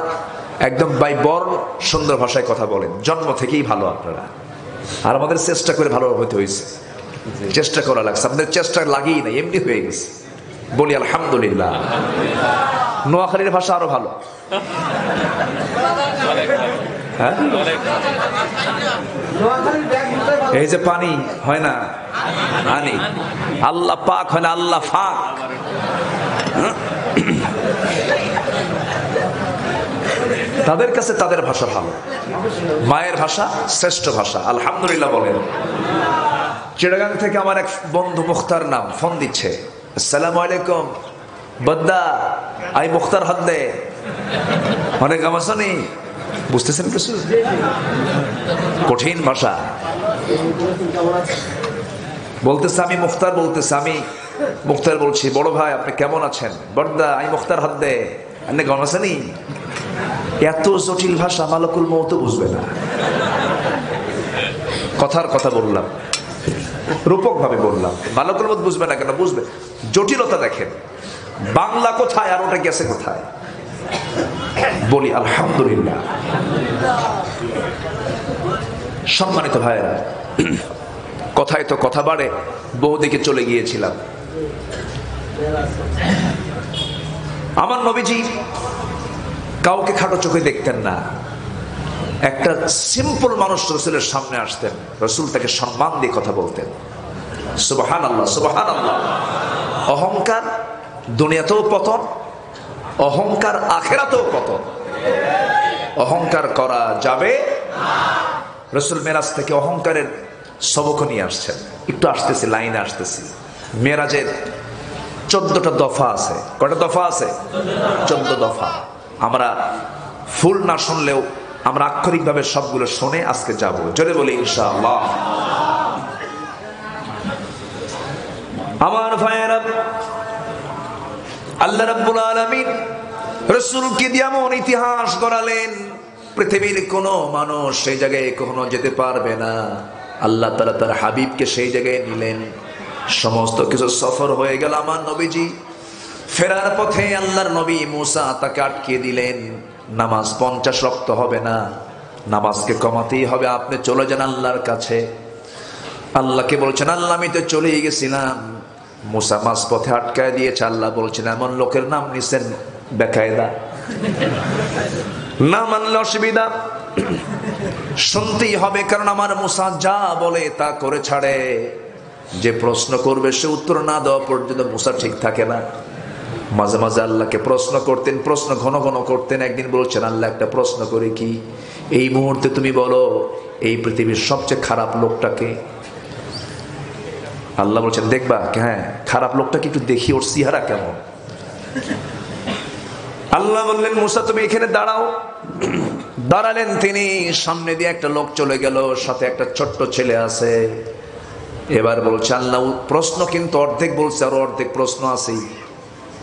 একদম বাই বর্ণ সুন্দর ভাষায় কথা বলেন, জন্ম থেকেই ভালো আপনারা। আর আমাদের চেষ্টা করে ভালো হতে হয়েছে, চেষ্টা করা লাগছে, আমাদের চেষ্টা লাগিয়ে নাই, এমনি হয়ে গেছে। বলি আলহামদুলিল্লাহ। নোয়াখালীর ভাষা আরো ভালো, হ্যাঁ? এই যে পানি হয় না আনি, আল্লাহ পাক হয় না আল্লাহ ফাক। তাদের কাছে তাদের ভাষা ভালো, মায়ের ভাষা শ্রেষ্ঠ ভাষা, আলহামদুলিল্লাহ বলেন। চিটাগাং থেকে আমার এক বন্ধু মুখতার নাম ফোন দিচ্ছে, আসসালামু আলাইকুম বদ্দা, আই মুখতার হদ্দে অনেক গামাসানি। বুঝতেছেন কিছু? কঠিন ভাষা বলতেছে, আমি মুখতার বলতেছে, আমি মুখতার বলছি, বড় ভাই আপনি কেমন আছেন? বদ্দা আই মুখতার হদ্দে অনেক গামাসানি। এত জটিল ভাষা মালাকুল মউত বুঝবে না। কথার কথা বললাম, রূপক ভাবে বললাম, মালাকুল মউত বুঝবে না কেন? বুঝবে। জটিলতা দেখেন, বাংলা কোথায় আর ওটা গেছে কোথায়। বলি আলহামদুলিল্লাহ। সম্মানিত ভাইয়েরা, কথায় তো কথা বাড়ে, বহুদিকে চলে গিয়েছিলাম। আমার নবীজি কাউকে খাটো চোখে দেখতেন না। একটা সিম্পল মানুষ রসুলের সামনে আসতেন, রসুল তাকে সম্মান দিয়ে কথা বলতেন। সুবহানাল্লাহ, সুবহানাল্লাহ। অহংকার দুনিয়াতেও পতন, অহংকার আখিরাতেও পতন। অহংকার করা যাবে না। রসুল মেরাজ থেকে অহংকারের সবক নিয়ে আসছেন। একটু আসতেছি, লাইনে আসতেছি। মেরাজের 14টা দফা আছে। কয়টা দফা আছে? 14 দফা। আমরা ফুল না শুনলেও আমরা আক্ষরিকভাবে সবগুলো শুনে আজকে যাব। জোরে বলি ইনশাআল্লাহ। আমার ভাইয়েরা, আল্লাহ রাব্বুল আলামিন রাসূলকে দিয়ে এমন ইতিহাস গড়ালেন, পৃথিবীর কোনো মানুষ সেই জায়গায় কখনো যেতে পারবে না। আল্লাহ তাআলা তার হাবিবকে সেই জায়গায় নিলেন। সমস্ত কিছু সফর হয়ে গেল। আমার নবীজি ফেরার পথে আল্লাহর নবী মুসা তাকে আটকে দিলেন। নামাজ 50 ওয়াক্ত হবে না, নামাজকে কমাতেই হবে, আপনি চলে যান আল্লাহর কাছে। আল্লাহকে বলছেন, আল্লাহ আমি তো চলেই গেছিলাম। মুসা মাঝ পথে আটকায় দিয়েছে। আল্লাহ বলছেন, এমন লোকের নাম নিছেন বেকায়দা, না মানলে অসুবিধা, শুনতেই হবে, কারণ আমার মুসা যা বলে তা করে ছাড়ে। যে প্রশ্ন করবে সে উত্তর না দেওয়া পর্যন্ত মুসা ঠিক থাকে না। মাঝে মাঝে আল্লাহকে প্রশ্ন করতেন, প্রশ্ন ঘন ঘন করতেন। একদিন বলছেন, আল্লাহ একটা প্রশ্ন করে কি, এই মুহূর্তে তুমি বলো এই পৃথিবীর সবচেয়ে খারাপ লোকটাকে। আল্লাহ বলছেন, দেখবা? হ্যাঁ, খারাপ লোকটাকে একটু দেখি, ওর চেহারা কেমন। আল্লাহ বললেন, মুসা তুমি এখানে দাঁড়াও। দাঁড়ালেন তিনি। সামনে দিয়ে একটা লোক চলে গেল, সাথে একটা ছোট্ট ছেলে আছে। এবার বলছে আল্লাহ, প্রশ্ন কিন্তু অর্ধেক বলছে, আর অর্ধেক প্রশ্ন আছে।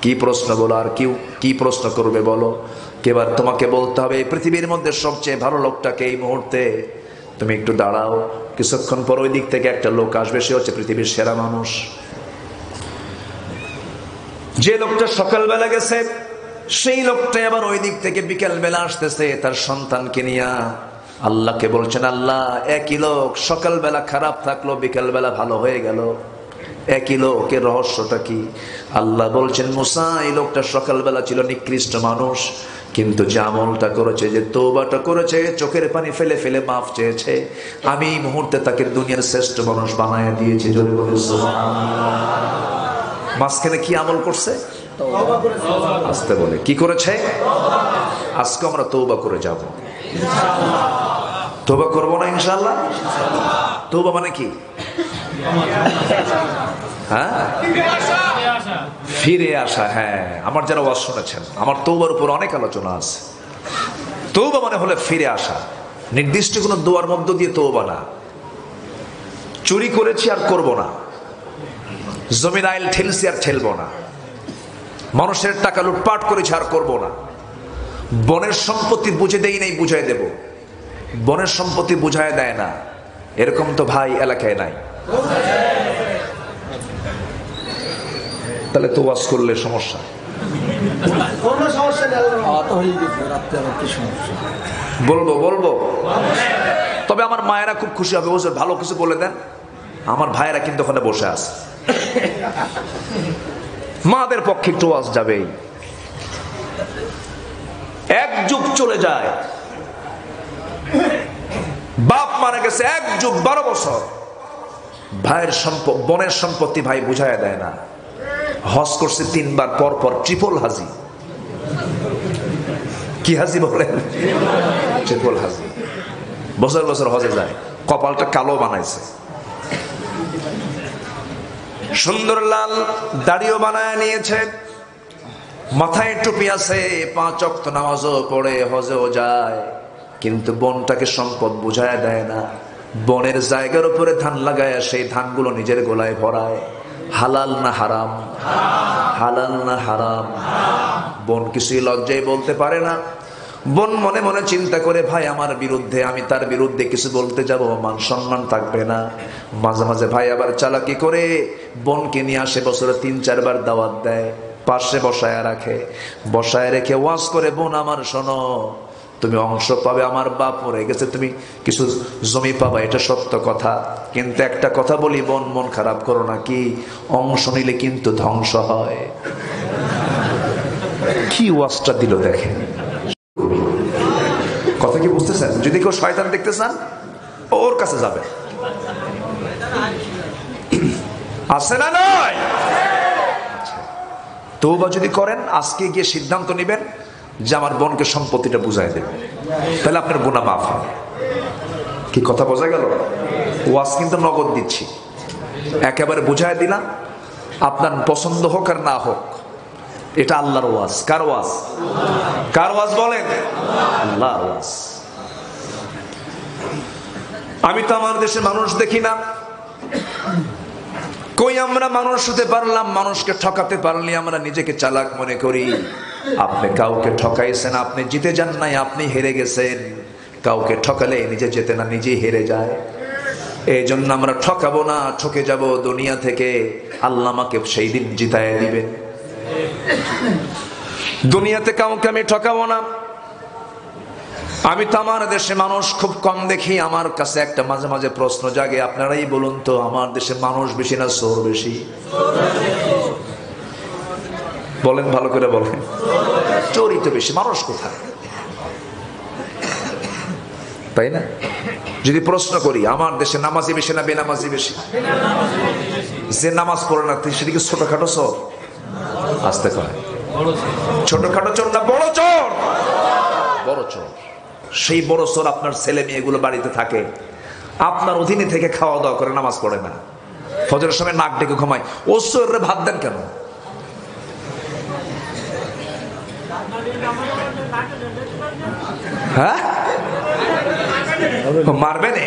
কি প্রশ্ন বলো? আর কি প্রশ্ন করবে বলো? এবার তোমাকে বলতে হবে এই পৃথিবীর মধ্যে সবচেয়ে ভালো লোকটাকে এই মুহূর্তে। তুমি একটু দাঁড়াও, কিছুক্ষণ পর ওই দিক থেকে একটা লোক আসবে, সে হচ্ছে পৃথিবীর সেরা মানুষ। যে লোকটা সকালবেলা গেছে সেই লোকটা আবার ওই দিক থেকে বিকেল বেলা আসতেছে তার সন্তানকে নিয়ে। আল্লাহকে বলছেন, আল্লাহ একই লোক সকালবেলা খারাপ থাকলো, বিকেল বেলা ভালো হয়ে গেল, একই লোকের রহস্যটা কি? আল্লাহ বলছেন, মুসা এই লোকটা সকালবেলা ছিল নিকৃষ্ট মানুষ, কিন্তু যে আমলটা করেছে, যে তওবাটা করেছে, চোখের পানি ফেলে ফেলে মাফ চেয়েছে, আমি এই মুহূর্তে তাকে দুনিয়ার শ্রেষ্ঠ মানুষ বানায় দিয়েছি। জোরে বলে সুবহানাল্লাহ। মাঝখানে কি আমল করছে? আসতে বলে কি করেছে? আজকে আমরা তওবা করে যাব। তওবা করবো না ইনশাআল্লাহ? তওবা মানে কি? হ্যাঁ, ফিরে আসা। হ্যাঁ, আমার যারা ওয়াজ শুনেছেন, আমার তওবার উপর অনেক আলোচনা আছে। তওবা মানে হলে ফিরে আসা, নির্দিষ্ট কোনো দোয়ার মধ্য দিয়ে তওবা না। চুরি করেছি আর করব না, জমির আইল ঠেলছি আর ঠেলবো না, মানুষের টাকা লুটপাট করেছি আর করব না, বনের সম্পত্তি বুঝে দেই নাই বুঝাই দেব, বনের সম্পত্তি বুঝায় দেয় না, এরকম তো ভাই এলাকায় নাই। তাহলে তো ওয়াজ করলে সমস্যা। বলবো, তবে আমার মায়েরা খুব খুশি হবে, ওদের ভালো কিছু বলে দেন। আমার ভাইয়েরা কিন্তু ওখানে বসে আছে, মাদের পক্ষে একটু ওয়াজ যাবেই। এক যুগ চলে যায়, বাপ মারা গেছে, এক যুগ 12 বছর, ভাইয়ের বনের সম্পত্তি ভাই বুঝায় দেয় না। হজ করছে 3 বার, পর পর ট্রিপল হাজি। কি হাজি বলেন? ট্রিপল হাজি। বছর বছর হজে যায়, কপালটা কালো বানাইছে, সুন্দর লাল দাড়িও বানায় নিয়েছে, মাথায় টুপি আছে, 5 ওয়াক্ত নামাজও পড়ে, হজেও যায়, কিন্তু বনটাকে সম্পদ বুঝায় দেয় না। বনের জায়গার উপরে ধান লাগায়, সেই ধানগুলো নিজের গোলায় ভরায়। হালাল না হারাম? হালাল না হারাম? বোন কিছুই লজ্জায় বলতে পারে না। বোন মনে মনে চিন্তা করে, ভাই আমার বিরুদ্ধে, আমি তার বিরুদ্ধে কিছু বলতে যাব, মান সম্মান থাকবে না। মাঝে মাঝে ভাই আবার চালাকি করে বোনকে নিয়ে আসে, বছরে 3-4 বার দাওয়াত দেয়, পাশে বসায় রাখে, বসায় রেখে ওয়াজ করে, বোন আমার শোনো, তুমি অংশ পাবে, আমার বাপ মরে গেছে, তুমি কিছু জমি পাবা, এটা সত্য কথা, কিন্তু একটা কথা বলি বোন, মন খারাপ করো না, কি অংশ নিলে কিন্তু ধ্বংস হয়। কি ওয়াজটা দিল দেখেন, কথা কি বুঝতেছেন? যদি কেউ শয়তান দেখতে চান, ওর কাছে যাবে, আছে না নয়? তওবা যদি করেন, আজকে গিয়ে সিদ্ধান্ত নেবেন যে আমার বোনকে সম্পত্তিটা বুঝাই দেবে, তাহলে আপনার গুনাহ মাফ হবে। কি কথা বোঝা গেল? ওয়াজ কিন্তু নগদ দিচ্ছি, একেবারে বুঝাই দিলাম, আপনার পছন্দ হোক আর না হোক, এটা আল্লাহর ওয়াজ। কার ওয়াজ? কার ওয়াজ বলেন? আল্লাহর ওয়াজ। আমি তো আমার দেশে মানুষ দেখি না, কই আমরা মানুষ হতে পারলাম, মানুষকে ঠকাতে পারলে আমরা নিজেকে চালাক মনে করি। আপনি কাউকে ঠকাইছেন, আপনি জিতে যান নাই, আপনি হেরে গেছেন। কাউকে ঠকালে নিজে যেতে না, নিজেই হেরে যায়। এই জন্য আমরা ঠকাবো না, ঠকে যাব দুনিয়া থেকে, আল্লাহ আমাকে সেই দিন জিতায় দিবেন। দুনিয়াতে কাউকে আমি ঠকাবো না। আমি তো আমার দেশে মানুষ খুব কম দেখি, আমার কাছে একটা মাঝে মাঝে প্রশ্ন জাগে, আপনারাই বলুন তো, আমার দেশে মানুষ বেশি না চোর বেশি? বলেন, ভালো করে বলেন। চোরই তো বেশি, মানুষ কোথায়? তাই না? যদি প্রশ্ন করি, আমার দেশে নামাজি বেশি না বেনামাজি বেশি? যে নামাজ পড়ে না সেদিকে ছোটখাটো চোর? আসতে কয় ছোটখাটো চোর না বড় চোর? বড় চোর। সেই বড় চোর আপনার ছেলে মেয়েগুলো বাড়িতে থাকে, আপনার অধীনে থেকে খাওয়া দাওয়া করে, নামাজ পড়ে না, ফজরের সময় নাক ডেকে ঘুমায়। ও চোরে ভাত দেন কেন? হ্যাঁ, মারবে না?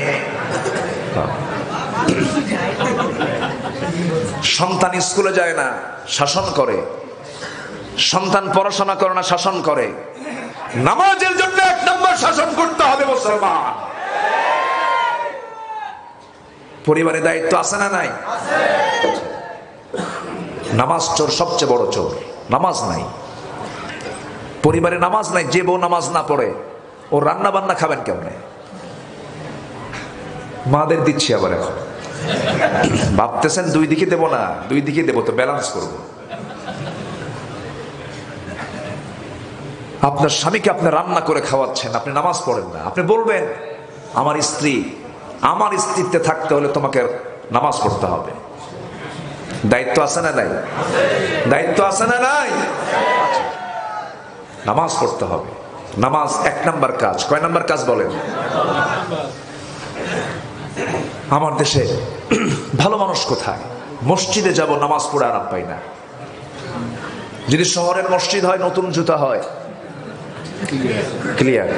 সন্তান স্কুলে যায় না, শাসন করে। সন্তান পড়াশোনা করে না, শাসন করে। নামাজের জন্য 1 নম্বর শাসন করতে হবে মুসলমান। পরিবারের দায়িত্ব আছে না নাই? নামাজ চোর, সবচেয়ে বড় চোর। নামাজ নাই, পরিবারে নামাজ নাই। যে বউ নামাজ না পড়ে, ও রান্না বান্না খাবেন কেমনে? মাদের দিচ্ছি আবার। এখন ভাবতেছেন 2 দিকে দেবো না, 2 দিকে দেবো তো, ব্যালেন্স করবো। আপনার স্বামীকে আপনি রান্না করে খাওয়াচ্ছেন, আপনি নামাজ পড়েন না। আপনি বলবেন, আমার স্ত্রী, আমার স্ত্রীত্বে থাকতে হলে তোমাকে নামাজ পড়তে হবে। দায়িত্ব আছে না নাই? দায়িত্ব আছে না নাই? নামাজ পড়তে হবে। নামাজ 1 নম্বর কাজ। কয় নম্বর কাজ বলেন? আমার দেশে ভালো মানুষ কোথায়? মসজিদে যাব, নামাজ পড়ে আরাম পাই না। যদি শহরের মসজিদ হয়, নতুন জুতা হয়, ক্লিয়ার।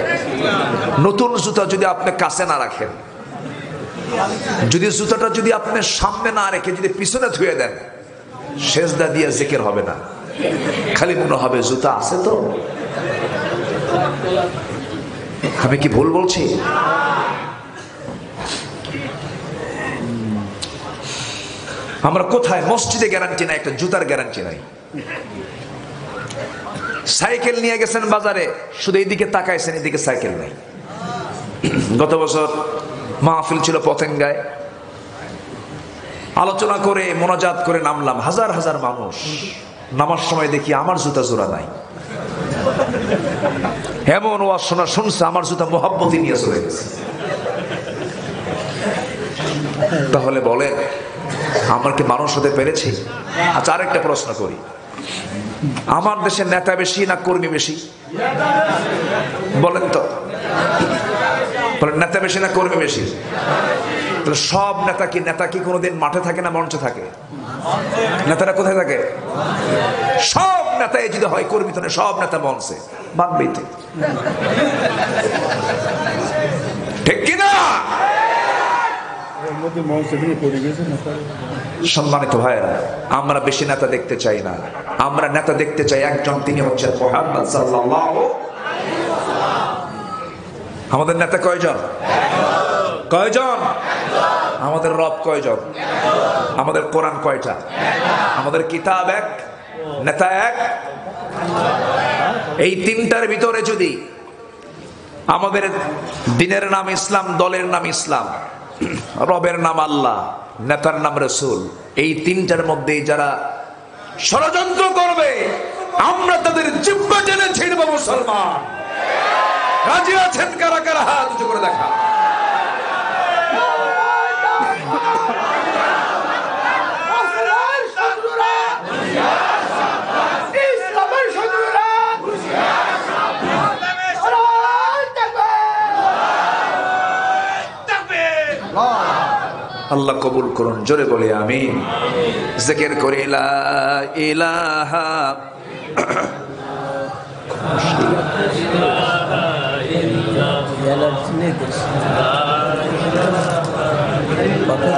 নতুন জুতা যদি আপনি কাছে না রাখেন, যদি জুতাটা যদি আপনি সামনে না রেখে যদি পিছনে ধুয়ে দেন, সেজদা দিয়ে জিকির হবে না, খালি মনে হবে জুতা আছে তো। আমি কি ভুল বলছি? আমরা কোথায়? মসজিদে গ্যারান্টি নাই, একটা জুতার গ্যারান্টি নাই। সাইকেল নিয়ে গেছেন বাজারে, শুধু এইদিকে তাকাইছেন, এদিকে সাইকেল নাই। গত বছর মাহফিল ছিল পতেঙ্গায়, আলোচনা করে মোনাজাত করে নামলাম, হাজার হাজার মানুষ। নামার সময় দেখি আমার জুতা জোড়া নাই। এমন ওয়াজ শোনা শুনছে, আমার জুতা মোহাব্বতি নিয়ে চলে গেছে। তাহলে বলেন, আমার কি মানুষ হতে পেরেছি? আচ্ছা, আরেকটা প্রশ্ন করি, আমার দেশে নেতা বেশি না কর্মী বেশি? বলেন তো, বলেন, নেতা বেশি না কর্মী বেশি? তাহলে সব নেতা কি কোনোদিন মাঠে থাকে না মঞ্চে থাকে? নেতারা কোথায় থাকে? সব নেতা যদি হয় কর্মী, তো সব নেতা মঞ্চে মানবেই তো, ঠিক কিনা? সম্মানিত ভাইয়েরা, আমরা বেশি নেতা দেখতে চাই না, আমরা নেতা দেখতে চাই একজন, তিনি হচ্ছেন মুহাম্মদ সাল্লাল্লাহু। আমাদের নেতা কয়জন? কয়জন? আমাদের রব কয়জন? আমাদের কোরআন কয়টা? আমাদের কিতাব এক, নেতা এক। এই তিনটার ভিতরে যদি আমাদের দিনের নাম ইসলাম, দলের নাম ইসলাম, রবের নাম আল্লাহ, নেতার নাম রাসূল, এই তিনটার মধ্যে যারা ষড়যন্ত্র করবে, আমরা তাদের জিহ্বা টেনে ছিঁড়ব। মুসলমান রাজি আছেন? কারা কারা হাত উঁচু করে দেখা। আল্লাহ কবুল করুন, জোরে বলে আমিন। জিকির করি লা ইলাহা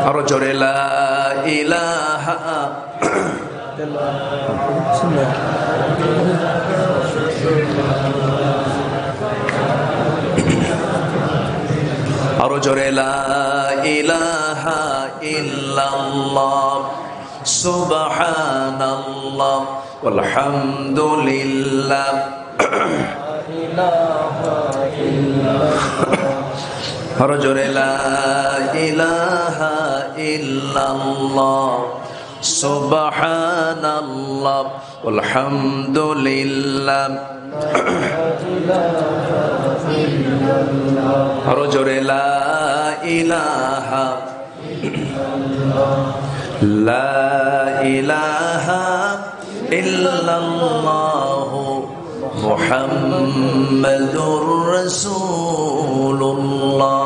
আরো জোরে লা ইলাহা আরো জোরে লা ইলাহা ইল্লাল্লাহ সুবহানাল্লাহ ওয়ালহামদুলিল্লাহ আরো জোরে লা ইলাহা ইল্লাল্লাহ সুবহানাল্লাহ ওয়ালহামদুলিল্লাহ আরো জোরে লা ইলাহা লা ইলাহা ইল্লাল্লাহ মুহাম্মাদুর রাসূলুল্লাহ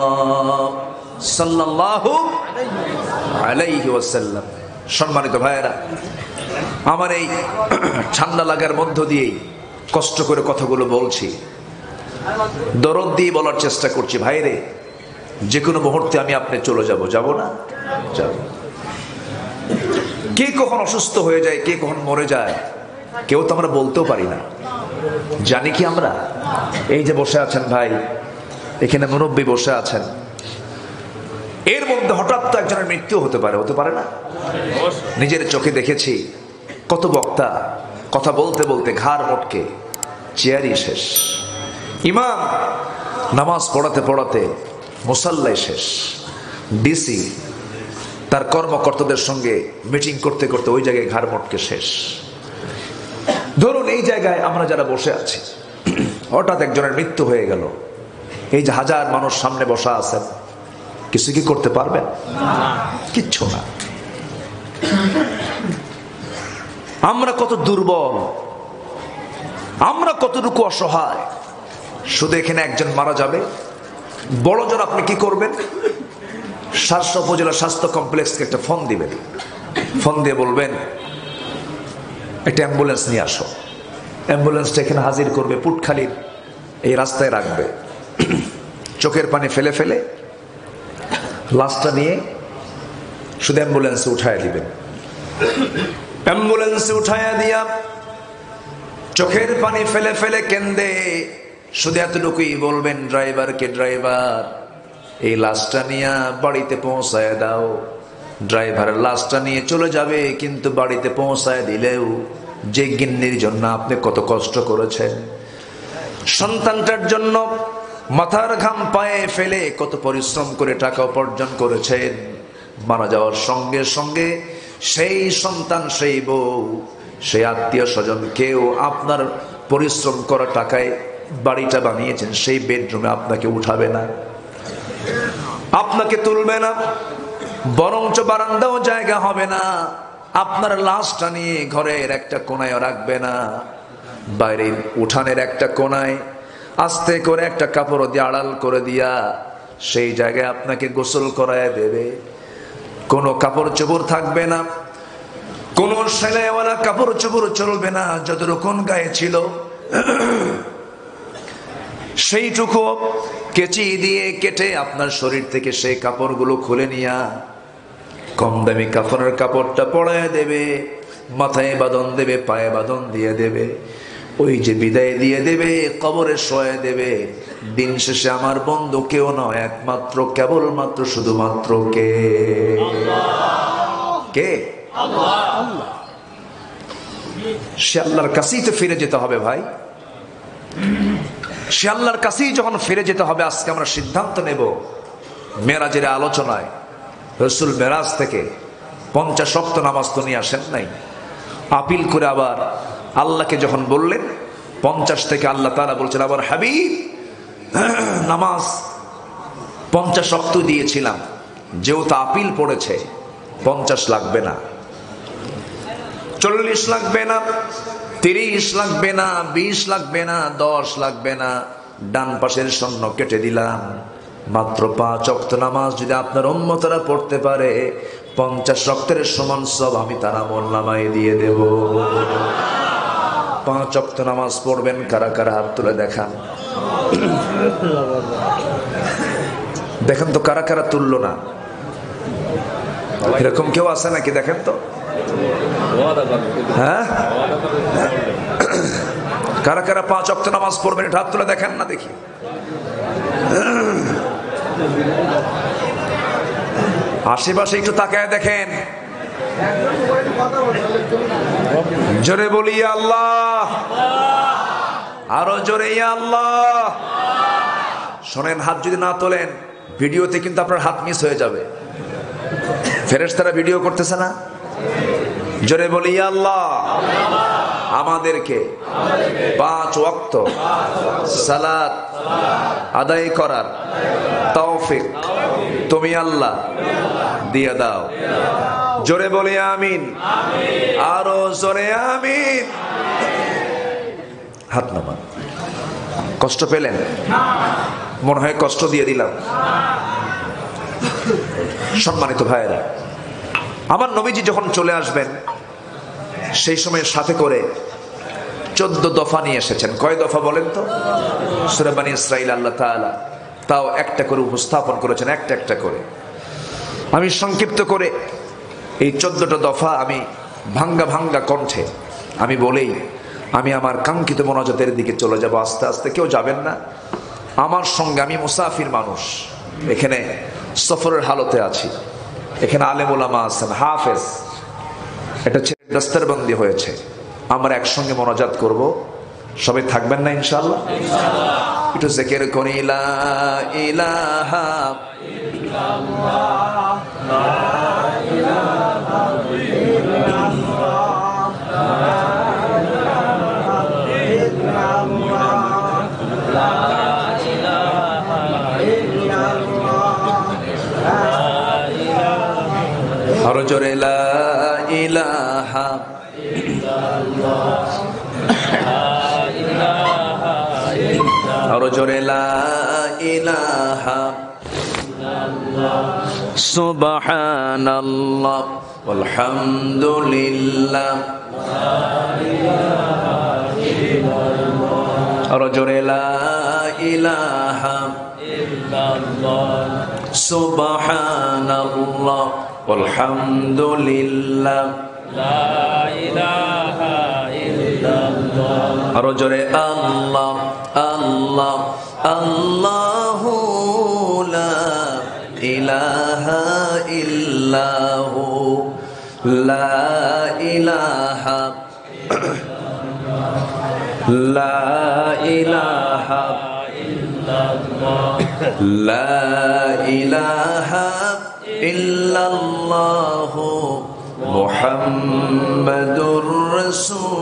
সাল্লাল্লাহু আলাইহি ওয়াসাল্লাম। সম্মানিত ভাইয়েরা, আমার এই ঠান্ডা লাগার মধ্য দিয়েই কষ্ট করে কথাগুলো বলছি, দরদ দিয়ে বলার চেষ্টা করছি। ভাইরে, যে কোনো মুহূর্তে আমি আপনি চলে যাব, যাব না? যাব। কে কখন অসুস্থ হয়ে যায়, কে কখন মরে যায়, কেউ তো আমরা বলতেও পারি না। জানি কি আমরা? এই যে বসে আছেন ভাই, এখানে মুরব্বী বসে আছেন, এর মধ্যে হঠাৎ তো একজনের মৃত্যু হতে পারে, হতে পারে না? নিজের চোখে দেখেছি কত বক্তা কথা বলতে বলতে ঘাড় মটকে চেয়ারই শেষ, ইমাম নামাজ পড়াতে পড়াতে মুসাল্লাই শেষ, ডিসি তার কর্মকর্তাদের সঙ্গে মিটিং করতে করতে ওই জায়গায় ঘাড় মটকে শেষ। ধরুন এই জায়গায় আমরা যারা বসে আছি, হঠাৎ একজনের মৃত্যু হয়ে গেল, এই যে হাজার মানুষ সামনে বসা আছেন, কিছু কি করতে পারবেন? কিচ্ছু না। আমরা কত দুর্বল, আমরা কতটুকু অসহায়। শুধু এখানে একজন মারা যাবে, বড় জোর আপনি কি করবেন, শার্শা উপজেলা স্বাস্থ্য কমপ্লেক্সকে একটা ফোন দিবেন, ফোন দিয়ে বলবেন একটা অ্যাম্বুলেন্স নিয়ে আসো। অ্যাম্বুলেন্সটা এখানে হাজির করবে, পুটখালির এই রাস্তায় রাখবে। চোখের পানি ফেলে ফেলে লাশটা নিয়ে শুধু অ্যাম্বুলেন্সে উঠায় দিবেন। অ্যাম্বুলেন্সে উঠায়া দিয়া চোখের পানি ফেলে ফেলে কেন্দে শুধু এতটুকুই বলবেন ড্রাইভারকে, ড্রাইভার এই লাশটা নিয়ে বাড়িতে পৌঁছায় দাও। ড্রাইভার লাশটা নিয়ে চলে যাবে, কিন্তু বাড়িতে পৌঁছায় দিলেও যে গিন্নির জন্য আপনি কত কষ্ট করেছেন, সন্তানটার জন্য মাথার ঘাম পায়ে ফেলে কত পরিশ্রম করে টাকা উপার্জন করেছেন, মারা যাওয়ার সঙ্গে সঙ্গে সেই সন্তান, সেই বউ, সেই আত্মীয় স্বজন কেউ আপনার পরিশ্রম করা টাকায় বাড়িটা বানিয়েছেন, সেই বেডরুমে আপনাকে উঠাবে না, আপনাকে তুলবে না, বরঞ্চ বারান্দাও জায়গা হবে না, আপনার লাশটা নিয়ে ঘরের একটা কোনায় রাখবে না, বাইরের উঠানের একটা কোনায় আস্তে করে একটা কাপড় দিয়ে আড়াল করে দিয়া সেই জায়গায় আপনাকে গোসল করায় দেবে। কোনো কাপড় চোপড় থাকবে না, কোনো সেলাইওয়ালা কাপড় চোপড় চলবে না, যতটুকু গায়ে ছিল সেইটুকু কেচি দিয়ে কেটে আপনার শরীর থেকে সেই কাপড়গুলো খুলে নিয়া কম দামি কাফনের কাপড়টা পরায় দেবে, মাথায় বাঁধন দেবে, পায়ে বাঁধন দিয়ে দেবে, ওই যে বিদায় দিয়ে দেবে, কবরে শোয়া দেবে। দিন শেষে আমার বন্ধু কেউ নয়, একমাত্র কেবলমাত্র শুধুমাত্র কে? কে? সে আল্লাহর কাছেই তো ফিরে যেতে হবে ভাই। সে আল্লাহর কাছেই যখন ফিরে যেতে হবে, আজকে আমরা সিদ্ধান্ত নেব মেরাজের আলোচনায় রসুল মেরাজ থেকে 50 ওয়াক্ত নামাজ তো নিয়ে আসেন নাই, আপিল করে আবার আল্লাহকে যখন বললেন 50 থেকে আল্লাহ তাআলা বলছেন আবার হাবিব নামাজ 50 ওয়াক্ত দিয়েছিলাম, যেহেতু আপিল পড়েছে 50 লাগবে না, 40 লাগবে না, 30 লাগবে না, 20 লাগবে না, 10 লাগবে না, ডান পাশের শূন্য কেটে দিলাম। মাত্র 5 ওয়াক্ত নামাজ যদি আপনার উম্মতরা পড়তে পারে 50 ওয়াক্তের সমান সব আমি তার আমলনামায় দিয়ে দেব। 5 ওয়াক্ত নামাজ পড়বেন কারা কারা হাত তুলে দেখান, দেখেন তো কারা কারা তুললো না, এরকম কেউ আছে নাকি দেখেন তো? হ্যাঁ, কারা কারা 5 ওয়াক্ত নামাজ পড়বেন হাত তুলে দেখেন না দেখি। আশেপাশে একটু তাকায় দেখেন, জোরে বলি আল্লাহ, আরো জোরে আল্লাহ। শোনেন, হাত যদি না তোলেন ভিডিওতে কিন্তু আপনার হাত মিস হয়ে যাবে। ফেরেশতারা ভিডিও করতেছে না? জোরে বলি আল্লাহ। আমাদেরকে 5 ওয়াক্ত সালাত আদায় করার তৌফিক তুমি আল্লাহ দিয়ে দাও। জোরে বলি আমিন, আরো জোরে আমিন। হাত নামান। কষ্ট পেলেন? মনে হয় কষ্ট দিয়ে দিলাম। সম্মানিত ভাইয়েরা, আমার নবীজি যখন চলে আসবেন সেই সময় সাথে করে 14 দফা নিয়ে এসেছেন। কয় দফা বলেন তো? সূরা বনী ইসরাঈল আল্লাহ তাআলা তাও একটা করে উপস্থাপন করেছেন, একটা একটা করে। আমি সংক্ষিপ্ত করে এই 14টা দফা আমি ভাঙ্গা ভাঙ্গা কণ্ঠে আমি বলেই আমি আমার কাঙ্ক্ষিত মোনাজাতের দিকে চলে যাব। আস্তে আস্তে কেউ যাবেন না আমার সঙ্গে, আমি মুসাফির মানুষ, এখানে সফরের হালতে আছি, এখানে আলেম ওলামা আছেন, হাফেজ, এটা ছেড়ে দস্তরবন্দি হয়েছে, আমরা একসঙ্গে মোনাজাত করব। সবাই থাকবেন না ইনশাআল্লাহ? একটু জিকির করি লা ইলাহা ইল্লাল্লাহ, লা ইলাহা ইল্লাল্লাহ, লা ইলাহা ইল্লাল্লাহ, লা ইলাহা ইল্লাল্লাহ, লা ইলাহা। আরো জোরে লা ইলাহা ইল্লাল্লাহ, লা ইলাহা ইল্লাল্লাহ, আরো জোরে লা ইলাহা সুবহানাল্লাহ আলহামদুলিল্লাহ আরো জোরে লা ইলাহা সুবহানাল্লাহ আলহামদুলিল্লাহ আরো জোরে আল্লাহ আল্লাহ আল্লাহু লা ইলাহা ইল্লাহু লা ইলাহা লা ইলাহা লা ইলাহা ইল্লাল্লাহু মুহাম্মাদুর রাসূলুল্লাহ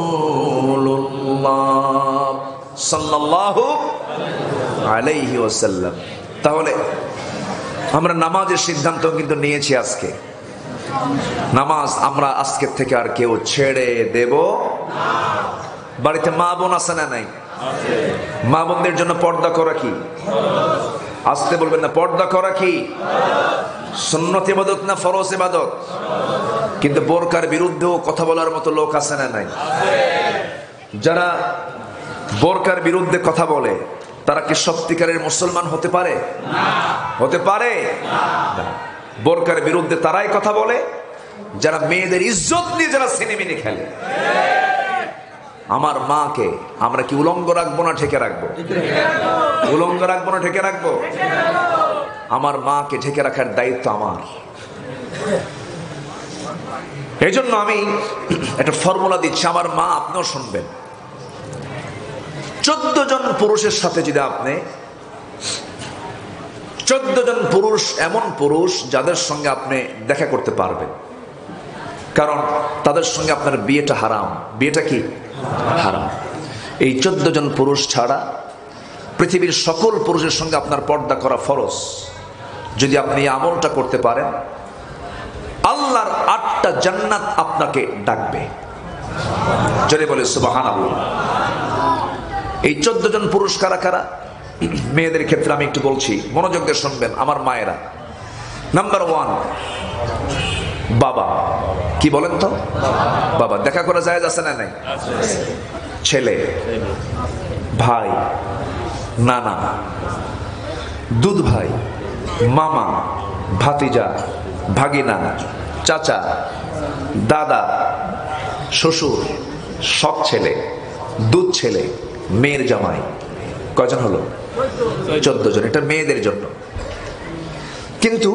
সাল্লাল্লাহু আলাইহি ওয়াসাল্লাম। তাহলে আমরা নামাজের সিদ্ধান্ত কিন্তু নিয়েছি আজকে। নামাজ আমরা আজকে থেকে আর কেউ ছেড়ে দেব না। বাড়িতে মা বোন আছে না নাই? মা বোনদের জন্য পর্দা করা কি? আসতে বলবেন না, পর্দা করা কি সুন্নত ইবাদত না ফরজ ইবাদত? কিন্তু বোরকার বিরুদ্ধেও কথা বলার মতো লোক আছে না নাই? যারা বোরকার বিরুদ্ধে কথা বলে তারা কি সত্যিকারের মুসলমান হতে পারে? হতে পারে না। বোরকার বিরুদ্ধে তারাই কথা বলে যারা মেয়েদের ইজ্জত নিয়ে যারা সিনেমিনি খেলে। আমার মাকে আমরা কি উলঙ্গ রাখবো না ঢেকে রাখবো? উলঙ্গ রাখবো না ঢেকে রাখবো? আমার মাকে ঢেকে রাখার দায়িত্ব আমার। এই জন্য আমি একটা ফর্মুলা দিচ্ছি, আমার মা আপনিও শুনবেন। 14 জন পুরুষের সাথে যদি আপনি 14 জন পুরুষ, এমন পুরুষ যাদের সঙ্গে আপনি দেখা করতে পারবেন, কারণ তাদের সঙ্গে আপনার বিয়েটা হারাম। বিয়েটা কি হারাম। এই 14 জন পুরুষ ছাড়া পৃথিবীর সকল পুরুষের সঙ্গে আপনার পর্দা করা ফরজ। যদি আপনি এই আমলটা করতে পারেন, আল্লাহর 8টা জান্নাত আপনাকে ডাকবে। জোরে বলে সুবহানাল্লাহ। এই 14 জন পুরুষ কারা কারা? মেয়েদের ক্ষেত্রে আমি একটু বলছি, মনোযোগ দিয়ে শুনবেন আমার মায়েরা। নাম্বার 1, বাবা। কি বলেন তো? বাবা। দেখা করা জায়েজ আছে না নাই? ছেলে, ভাই, নানা, দুধ ভাই, মামা, ভাতিজা, ভাগিনা, চাচা, দাদা, শ্বশুর, সব ছেলে, দুধ ছেলে, মেয়ের জামাই। কয়জন হলো? 14 জন। এটা মেয়েদের জন্য। কিন্তু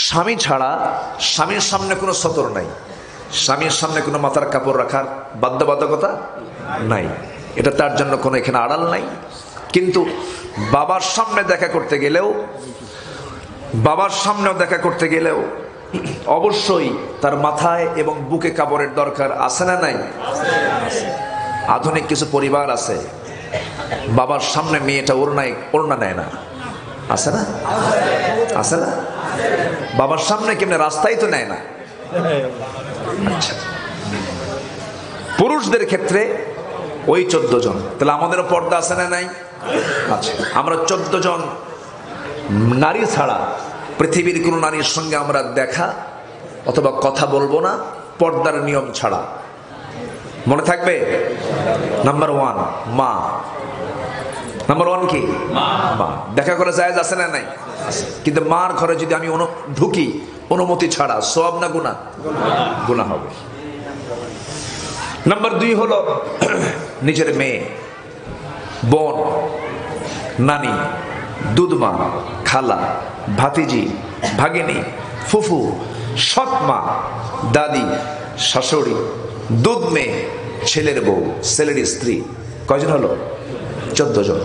স্বামী ছাড়া স্বামীর সামনে কোনো সতর নাই, স্বামীর সামনে কোনো মাথার কাপড় রাখার বাধ্যবাধকতা নাই। এটা তার জন্য কোনো এখানে আড়াল নাই। কিন্তু বাবার সামনে দেখা করতে গেলেও, বাবার সামনেও দেখা করতে গেলেও অবশ্যই তার মাথায় এবং বুকে কাপড়ের দরকার আছে না নাই? আধুনিক কিছু পরিবার আছে বাবার সামনে মেয়েটা ওড়না নেয় না, আছে না? আছে না? বাবার সামনে কেমনে রাস্তায় তো নেয় না। আচ্ছা, পুরুষদের ক্ষেত্রে ওই 14 জন। তাহলে আমাদেরও পর্দা আছে না নাই? আচ্ছা, আমরা 14 জন নারী ছাড়া পৃথিবীর কোন নারীর সঙ্গে আমরা দেখা অথবা কথা বলবো না, পর্দার নিয়ম ছাড়া। মনে থাকবে? নাম্বার 1 মা। নাম্বার 1 কি? মা। দেখা করে জায়েজ আছে না নাই? কিন্তু মার ঘরে যদি আমি ঢুকি অনুমতি ছাড়া, সওয়াব না গুনাহ? গুনাহ হবে। নাম্বার 2 হলো নিজের মেয়ে, বোন, নানি, দুধমা, খালা, ভাতিজি, ভাগিনী, ফুফু, সৎ মা, দাদি, শাশুড়ি, দুধ মেয়ে, ছেলের বউ, ছেলের স্ত্রী। কয়জন হলো? 14 জন।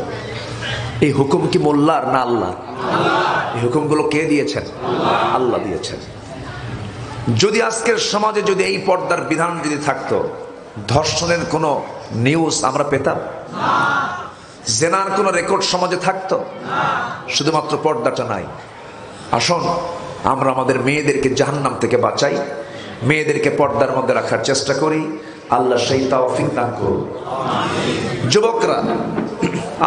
এই হুকুম কি মোল্লার না আল্লাহ? এই হুকুমগুলো কে দিয়েছেন? আল্লাহ দিয়েছেন। যদি আজকের সমাজে যদি এই পর্দার বিধান যদি থাকতো, ধর্ষণের কোনো নিউজ আমরা পেতাম? জেনার কোনো রেকর্ড সমাজে থাকতো? শুধুমাত্র পর্দাটা নাই। আসুন আমরা আমাদের মেয়েদেরকে জাহান্নাম থেকে বাঁচাই, মেয়েদেরকে পর্দার মধ্যে রাখার চেষ্টা করি। আল্লাহ সেই তৌফিক দান করুন। যুবকরা,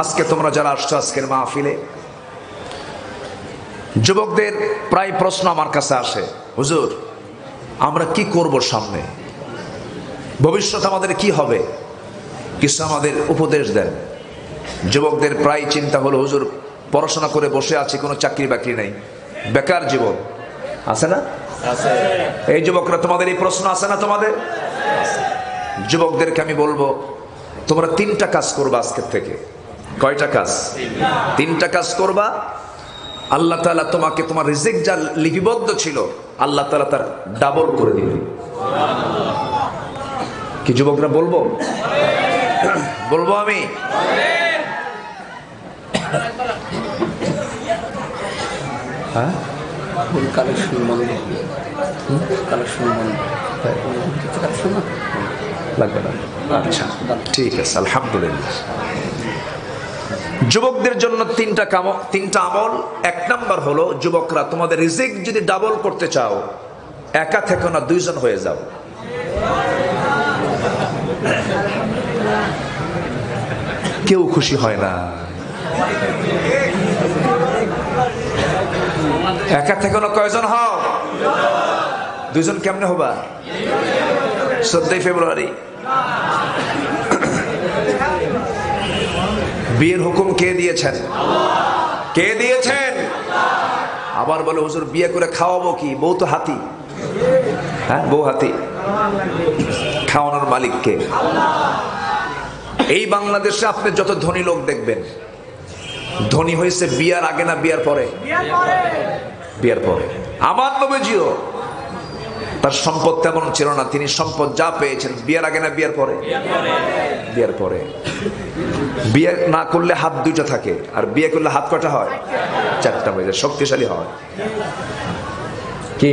আজকে তোমরা যারা আসছো আজকের মাহফিলে, যুবকদের প্রায় প্রশ্ন আমার কাছে আসে, হুজুর আমরা কি করব, সামনে ভবিষ্যৎ আমাদের কি হবে, কিছু আমাদের উপদেশ দেন। যুবকদের প্রায় চিন্তা হলো, হুজুর পড়াশোনা করে বসে আছি, কোনো চাকরি বাকরি নাই, বেকার জীবন, আছে না? এই যুবকরা, তোমাদের এই প্রশ্ন আছে না? তোমাদের যুবকদেরকে আমি বলবো, তোমরা 3টা কাজ করবা আজকের থেকে। কয়টা কাজ? 3টা কাজ করবা। আল্লাহ তাআলা তোমাকে, তোমার রিজিক যা লিপিবদ্ধ ছিল, আল্লাহ তাআলা তার ডাবল করে দিবে। কি যুবকরা বলবো? বলবো আমি? হ্যাঁ, লাগবে না? আচ্ছা, ঠিক আছে, আলহামদুলিল্লাহ। যুবকদের জন্য 3টা আমল। 1 নাম্বার হলো, যুবকরা তোমাদের রিজিক যদি ডাবল করতে চাও, একা থেকো না, 2 জন হয়ে যাও। কেউ খুশি হয় না। একা থেকো না, কয়জন হও? 2 জন। কেমনে হবা? 14 ফেব্রুয়ারি বিয়ের হুকুম কে দিয়েছেন? কে দিয়েছেন? আবার বলে, হুজুর বিয়ে করে খাওয়াবো কি? বউ তো হাতি। হ্যাঁ, বউ হাতি, খাওয়ানোর মালিক কে? এই বাংলাদেশে আপনি যত ধনী লোক দেখবেন, ধনী হয়েছে বিয়ার আগে না বিয়ার পরে? বিয়ার পরে। আমার নবীজিও তার সম্পদ তেমন ছিল না, তিনি সম্পদ যা পেয়েছেন বিয়ার আগে না বিয়ার পরে? বিয়ার পরে। বিয়ে না করলে হাত 2টা থাকে, আর বিয়ে করলে হাত কয়টা হয়? 4টা হয়ে যায়, শক্তিশালী হয়। কি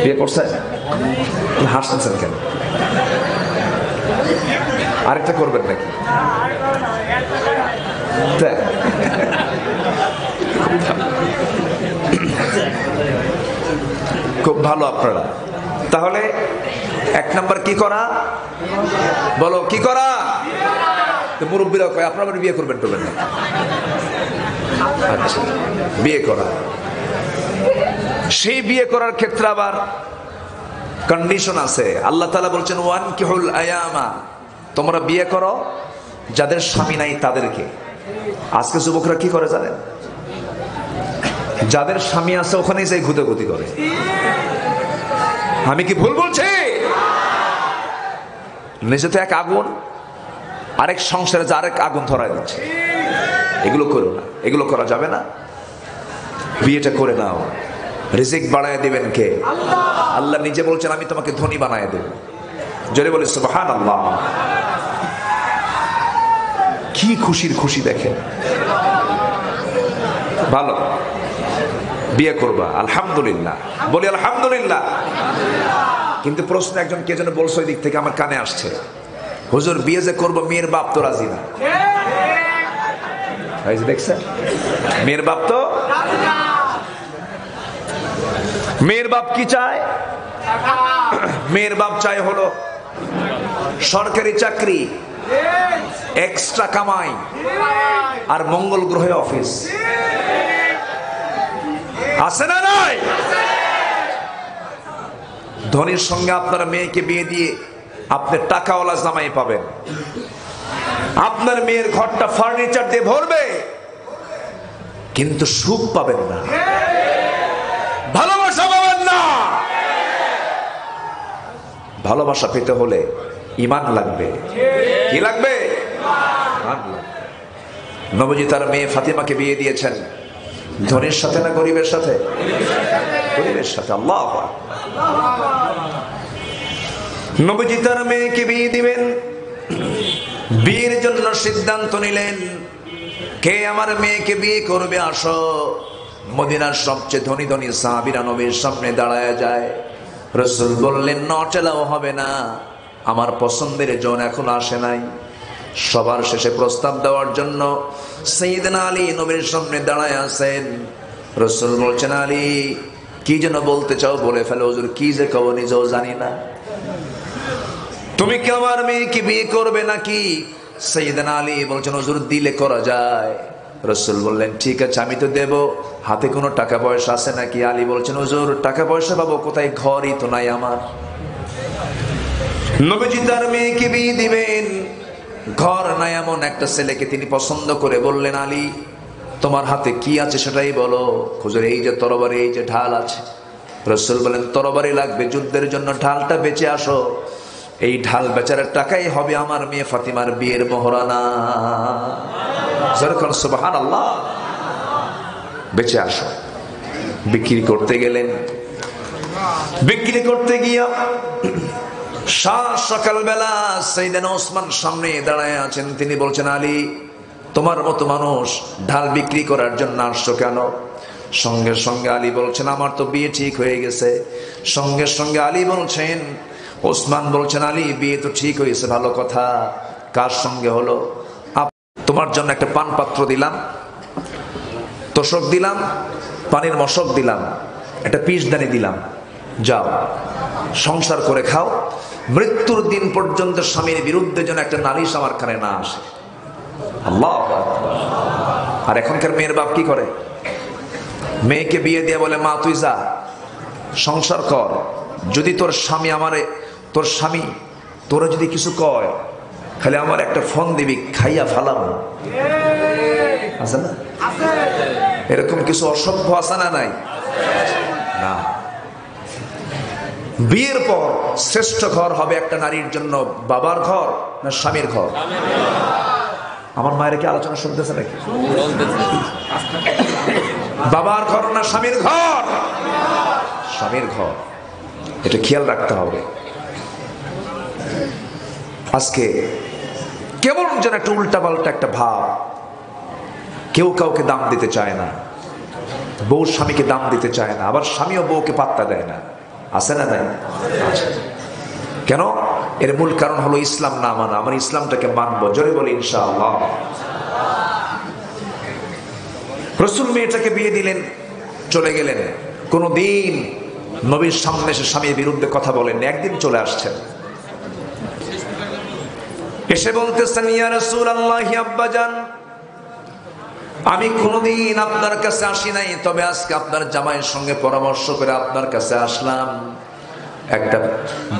বিয়ে করছে? হাসতেছেন কেন? আরেকটা করবেন নাকি? খুব ভালো আপনারা। তাহলে 1 নাম্বার কি করা? বলো, কি করা? মুরব্বীরা কয় আপনারা বিয়ে করবেন না। আচ্ছা, বিয়ে করা। সেই বিয়ে করার ক্ষেত্রে আবার কন্ডিশন আছে। আল্লাহ তাআলা বলছেন, ওয়ানকিহুল আয়ামা, তোমরা বিয়ে করো যাদের স্বামী নাই তাদেরকে। আজকে যুবকরা কি করে জানেন? যাদের স্বামী আছে ওখানেই যাই ঘুতোঘুতি করে। আমি কি ভুল বলছি? নিজে তো এক আগুন, আরেক সংসারে যে আরেক আগুন ধরায় দিচ্ছে। এগুলো করো না, এগুলো করা যাবে না। বিয়েটা করে নাও। রিজিক বাড়ায় দিবেন কে? আল্লাহ নিজে বলছেন, আমি তোমাকে ধনী বানায় দেব। জোরে বলে সুবহানাল্লাহ। কি খুশির খুশি দেখেন। ভালো, বিয়ে করবা, আলহামদুলিল্লাহ। বলি আলহামদুলিল্লাহ। কিন্তু প্রশ্ন একজন কে যেন বলছে ওই দিক থেকে আমার কানে আসছে, হুজুর বিয়ে যে করবো, মেয়ের বাপ তো রাজি না। দেখছেন, মেয়ের বাপ তো, মেয়ের বাপ কি চায়? মেয়ের বাপ চায় হলো সরকারি চাকরি, এক্সট্রা কামাই, আর মঙ্গল গ্রহে অফিস। আছে না নাই? ধনীর সঙ্গে আপনার মেয়েকে বিয়ে দিয়ে আপনি টাকাওয়ালা জামাই পাবেন। আপনার মেয়ের ঘরটা ফার্নিচার দিয়ে ভরবে, কিন্তু সুখ পাবেন না, ভালোবাসা পাবেন না। ভালোবাসা পেতে হলে ঈমান লাগবে। কি লাগবে? ঈমান লাগবে। নবীজি তার মেয়ে ফাতিমাকে বিয়ে দিয়েছেন ধনীর সাথে না গরিবের সাথে? গরিবের সাথে। আল্লাহ। নবীজি তার মেয়েকে বিয়ে দিবেন, বিয়ের জন্য সিদ্ধান্ত নিলেন, কে আমার মেয়েকে বিয়ে করবে? আসো। মদিনার সবচেয়ে ধনী ধনী সাহাবীরা নবীর সামনে দাঁড়ায় যায়। রাসূল বললেন, নচলাও হবে না, আমার পছন্দের জন এখন আসে নাই। সবার শেষে প্রস্তাব দেওয়ার জন্য সাইয়েদনা আলী নবীর সামনে দাঁড়ায় আছেন। রাসূল বলছেন, আলী কি যেন বলতে চাও বলে ফেলো। হুজুর কি যে কব নিজেও জানি না। তুমি কি আমার মেয়েকে বিয়ে করবে নাকি? সাইয়েদনা আলী বলছেন, হুজুর দিলে করা যায়। রাসূল বললেন, ঠিক আছে আমি তো দেব, হাতে কোনো টাকা পয়সা আছে নাকি? আলী বলছেন, হুজুর টাকা পয়সা পাবো কোথায়, ঘরই তো নাই আমার। নবীজি তার মেয়েকে বিয়ে দিবেন, ঘর নাই এমন একটা ছেলেকে তিনি পছন্দ করে বললেন, আলী তোমার হাতে কি আছে সেটাই বলো। হুজুর এই যে তরবারি, এই যে ঢাল আছে। রাসূল বলেন, তরবারি লাগবে যুদ্ধের জন্য, ঢালটা বেচে আসো। এই ঢাল বেচার টাকাই হবে আমার মেয়ে ফাতিমার বিয়ের মহরানা। যেরকম সুবহানাল্লাহ। বেচে আসো। বিক্রি করতে গেলেন। বিক্রি করতে গিয়া সকালবেলা সাইয়েদনা ওসমান সামনে দাঁড়ায় আছেন। তিনি বলছেন, আলী তোমার মতো মানুষ ঢাল বিক্রি করার জন্য আসছো কেন? সঙ্গে সঙ্গে আলী বলছেন, আমার তো বিয়ে ঠিক হয়ে গেছে। সঙ্গে সঙ্গে আলী বলছেন, ওসমান বলছেন, আলী বিয়ে তো ঠিক হয়েছে, ভালো কথা, কার সঙ্গে হলো? তোমার জন্য একটা পান পাত্র দিলাম, তোষক দিলাম, পানির মশক দিলাম, একটা পিসদানি দিলাম, যাও সংসার করে খাও। মৃত্যুর দিন পর্যন্ত স্বামীর বিরুদ্ধে যেন একটা নালিশ আমার কানে না আসে। আল্লাহ। আর এখনকার মেয়ের বাপ কি করে? মেয়েকে বিয়ে দিয়ে বলে, মা তুই যা সংসার কর, যদি তোর স্বামী তোর স্বামী তোরা যদি কিছু কয় খালি আমার একটা ফোন দিবি, খাইয়া ফালাম। আছে না এরকম কিছু অসভ্য? আছে না নাই? না। বিয়ের পর শ্রেষ্ঠ ঘর হবে একটা নারীর জন্য বাবার ঘর না স্বামীর ঘর? আমার মায়ের কি আলোচনা শুনতেছে নাকি? বাবার ঘর না স্বামীর ঘর? স্বামীর ঘর। এটা খেয়াল রাখতে হবে। আজকে কেমন যেন একটা উল্টা পাল্টা একটা ভাব, কেউ কাউকে দাম দিতে চায় না, বউ স্বামীকে দাম দিতে চায় না, আবার স্বামীও বউকে পাত্তা দেয় না। আছে না নাই? কেন? এর মূল কারণ হলো ইসলাম না মানা। আমার ইসলামটাকে মানবো, জোরে বলি ইনশাআল্লাহ। রাসূল মেয়েটাকে বিয়ে দিলেন, চলে গেলেন। কোনদিন নবীর সামনে এসে স্বামীর বিরুদ্ধে কথা বলেন। একদিন চলে আসছেন, এসে বলতেছেন, ইয়া রাসূলুল্লাহ, আব্বাজান আমি কোনদিন আপনার কাছে আসি নাই, তবে আজকে আপনার জামাইয়ের সঙ্গে পরামর্শ করে আপনার কাছে আসলাম একটা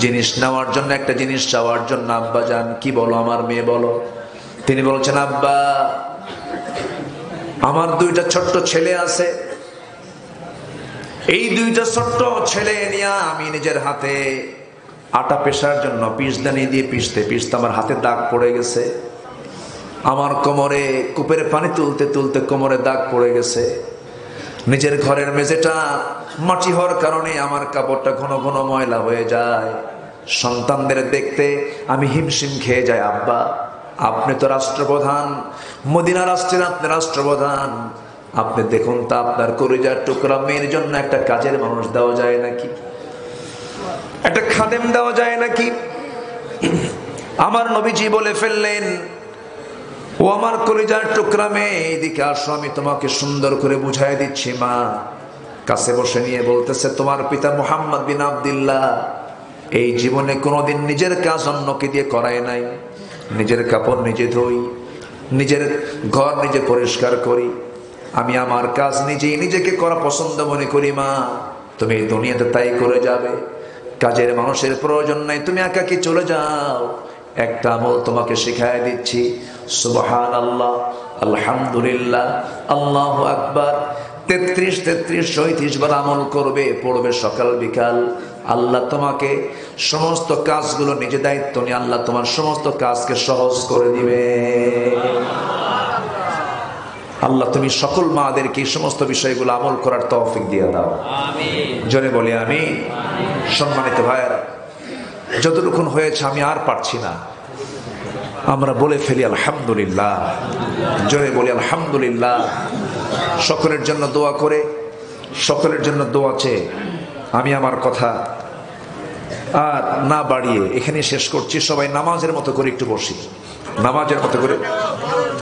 জিনিস নেওয়ার জন্য, একটা জিনিস চাওয়ার জন্য। আব্বাজান কি বলো? আমার মেয়ে বলো। তিনি বলছেন, আব্বা আমার দুইটা ছোট্ট ছেলে আছে, এই দুইটা ছোট্ট ছেলে নিয়ে আমি নিজের হাতে আটা পেশার জন্য পিসদানি দিয়ে পিষতে পিষতে আমার হাতে দাগ পড়ে গেছে। আমার কোমরে কূপের পানি তুলতে তুলতে কোমরে দাগ পড়ে গেছে। নিজের ঘরের মেঝেটা মাটি হওয়ার কারণে আমার কাপড়টা ঘন ঘন ময়লা হয়ে যায়। সন্তানদের দেখতে আমি হিমশিম খেয়ে যাই। আব্বা আপনি তো রাষ্ট্রপ্রধান, মদিনা রাষ্ট্রের আপনি রাষ্ট্রপ্রধান, আপনি দেখুন তা আপনার কলিজার টুকরা মেয়ের জন্য একটা কাজের মানুষ দেওয়া যায় নাকি, একটা খাদেম দেওয়া যায় নাকি? আমার নবীজি বলে ফেললেন, ও আমার কলিজার টুকরা মেয়ে, এইদিকে আসো, আমি তোমাকে সুন্দর করে বুঝাই দিচ্ছি। মা কাছে বসে নিয়ে বলতেছে, তোমার পিতা মুহাম্মদ বিন আব্দুল্লাহ এই জীবনে কোনোদিন নিজের কাজ অন্যকে দিয়ে করায় নাই। নিজের কাপড় নিজে ধুই, নিজের ঘর নিজে পরিষ্কার করি, আমি আমার কাজ নিজেই নিজেকে করা পছন্দ মনে করি। মা তুমি এই দুনিয়াতে তাই করে যাবে, কাজের মানুষের প্রয়োজন নাই, তুমি একাকি চলে যাও। একটা আমল তোমাকে শিখায় দিচ্ছি, সুবহানাল্লাহ, আলহামদুলিল্লাহ, আল্লাহু আকবার 33 বার আমল করবে, পড়বে সকাল বিকাল। আল্লাহ তোমাকে সমস্ত কাজগুলো নিজে দায়িত্ব নিয়ে আল্লাহ তোমার সমস্ত কাজকে সহজ করে দিবে। আল্লাহ তুমি সকল মাদেরকে এই সমস্ত বিষয়গুলো আমল করার তৌফিক দিয়ে দাও, আমিন। জোরে বলি আমিন। সম্মানিত ভাইয়েরা, যতটুকু হয়েছে আমি আর পারছি না, আমরা বলে ফেলি আলহামদুলিল্লাহ। জোরে বলি আলহামদুলিল্লাহ। সকলের জন্য দোয়া করে, সকলের জন্য দোয়া চেয়ে আমি আমার কথা আর না বাড়িয়ে এখানে শেষ করছি। সবাই নামাজের মতো করে একটু বসি, নামাজের মতো করে।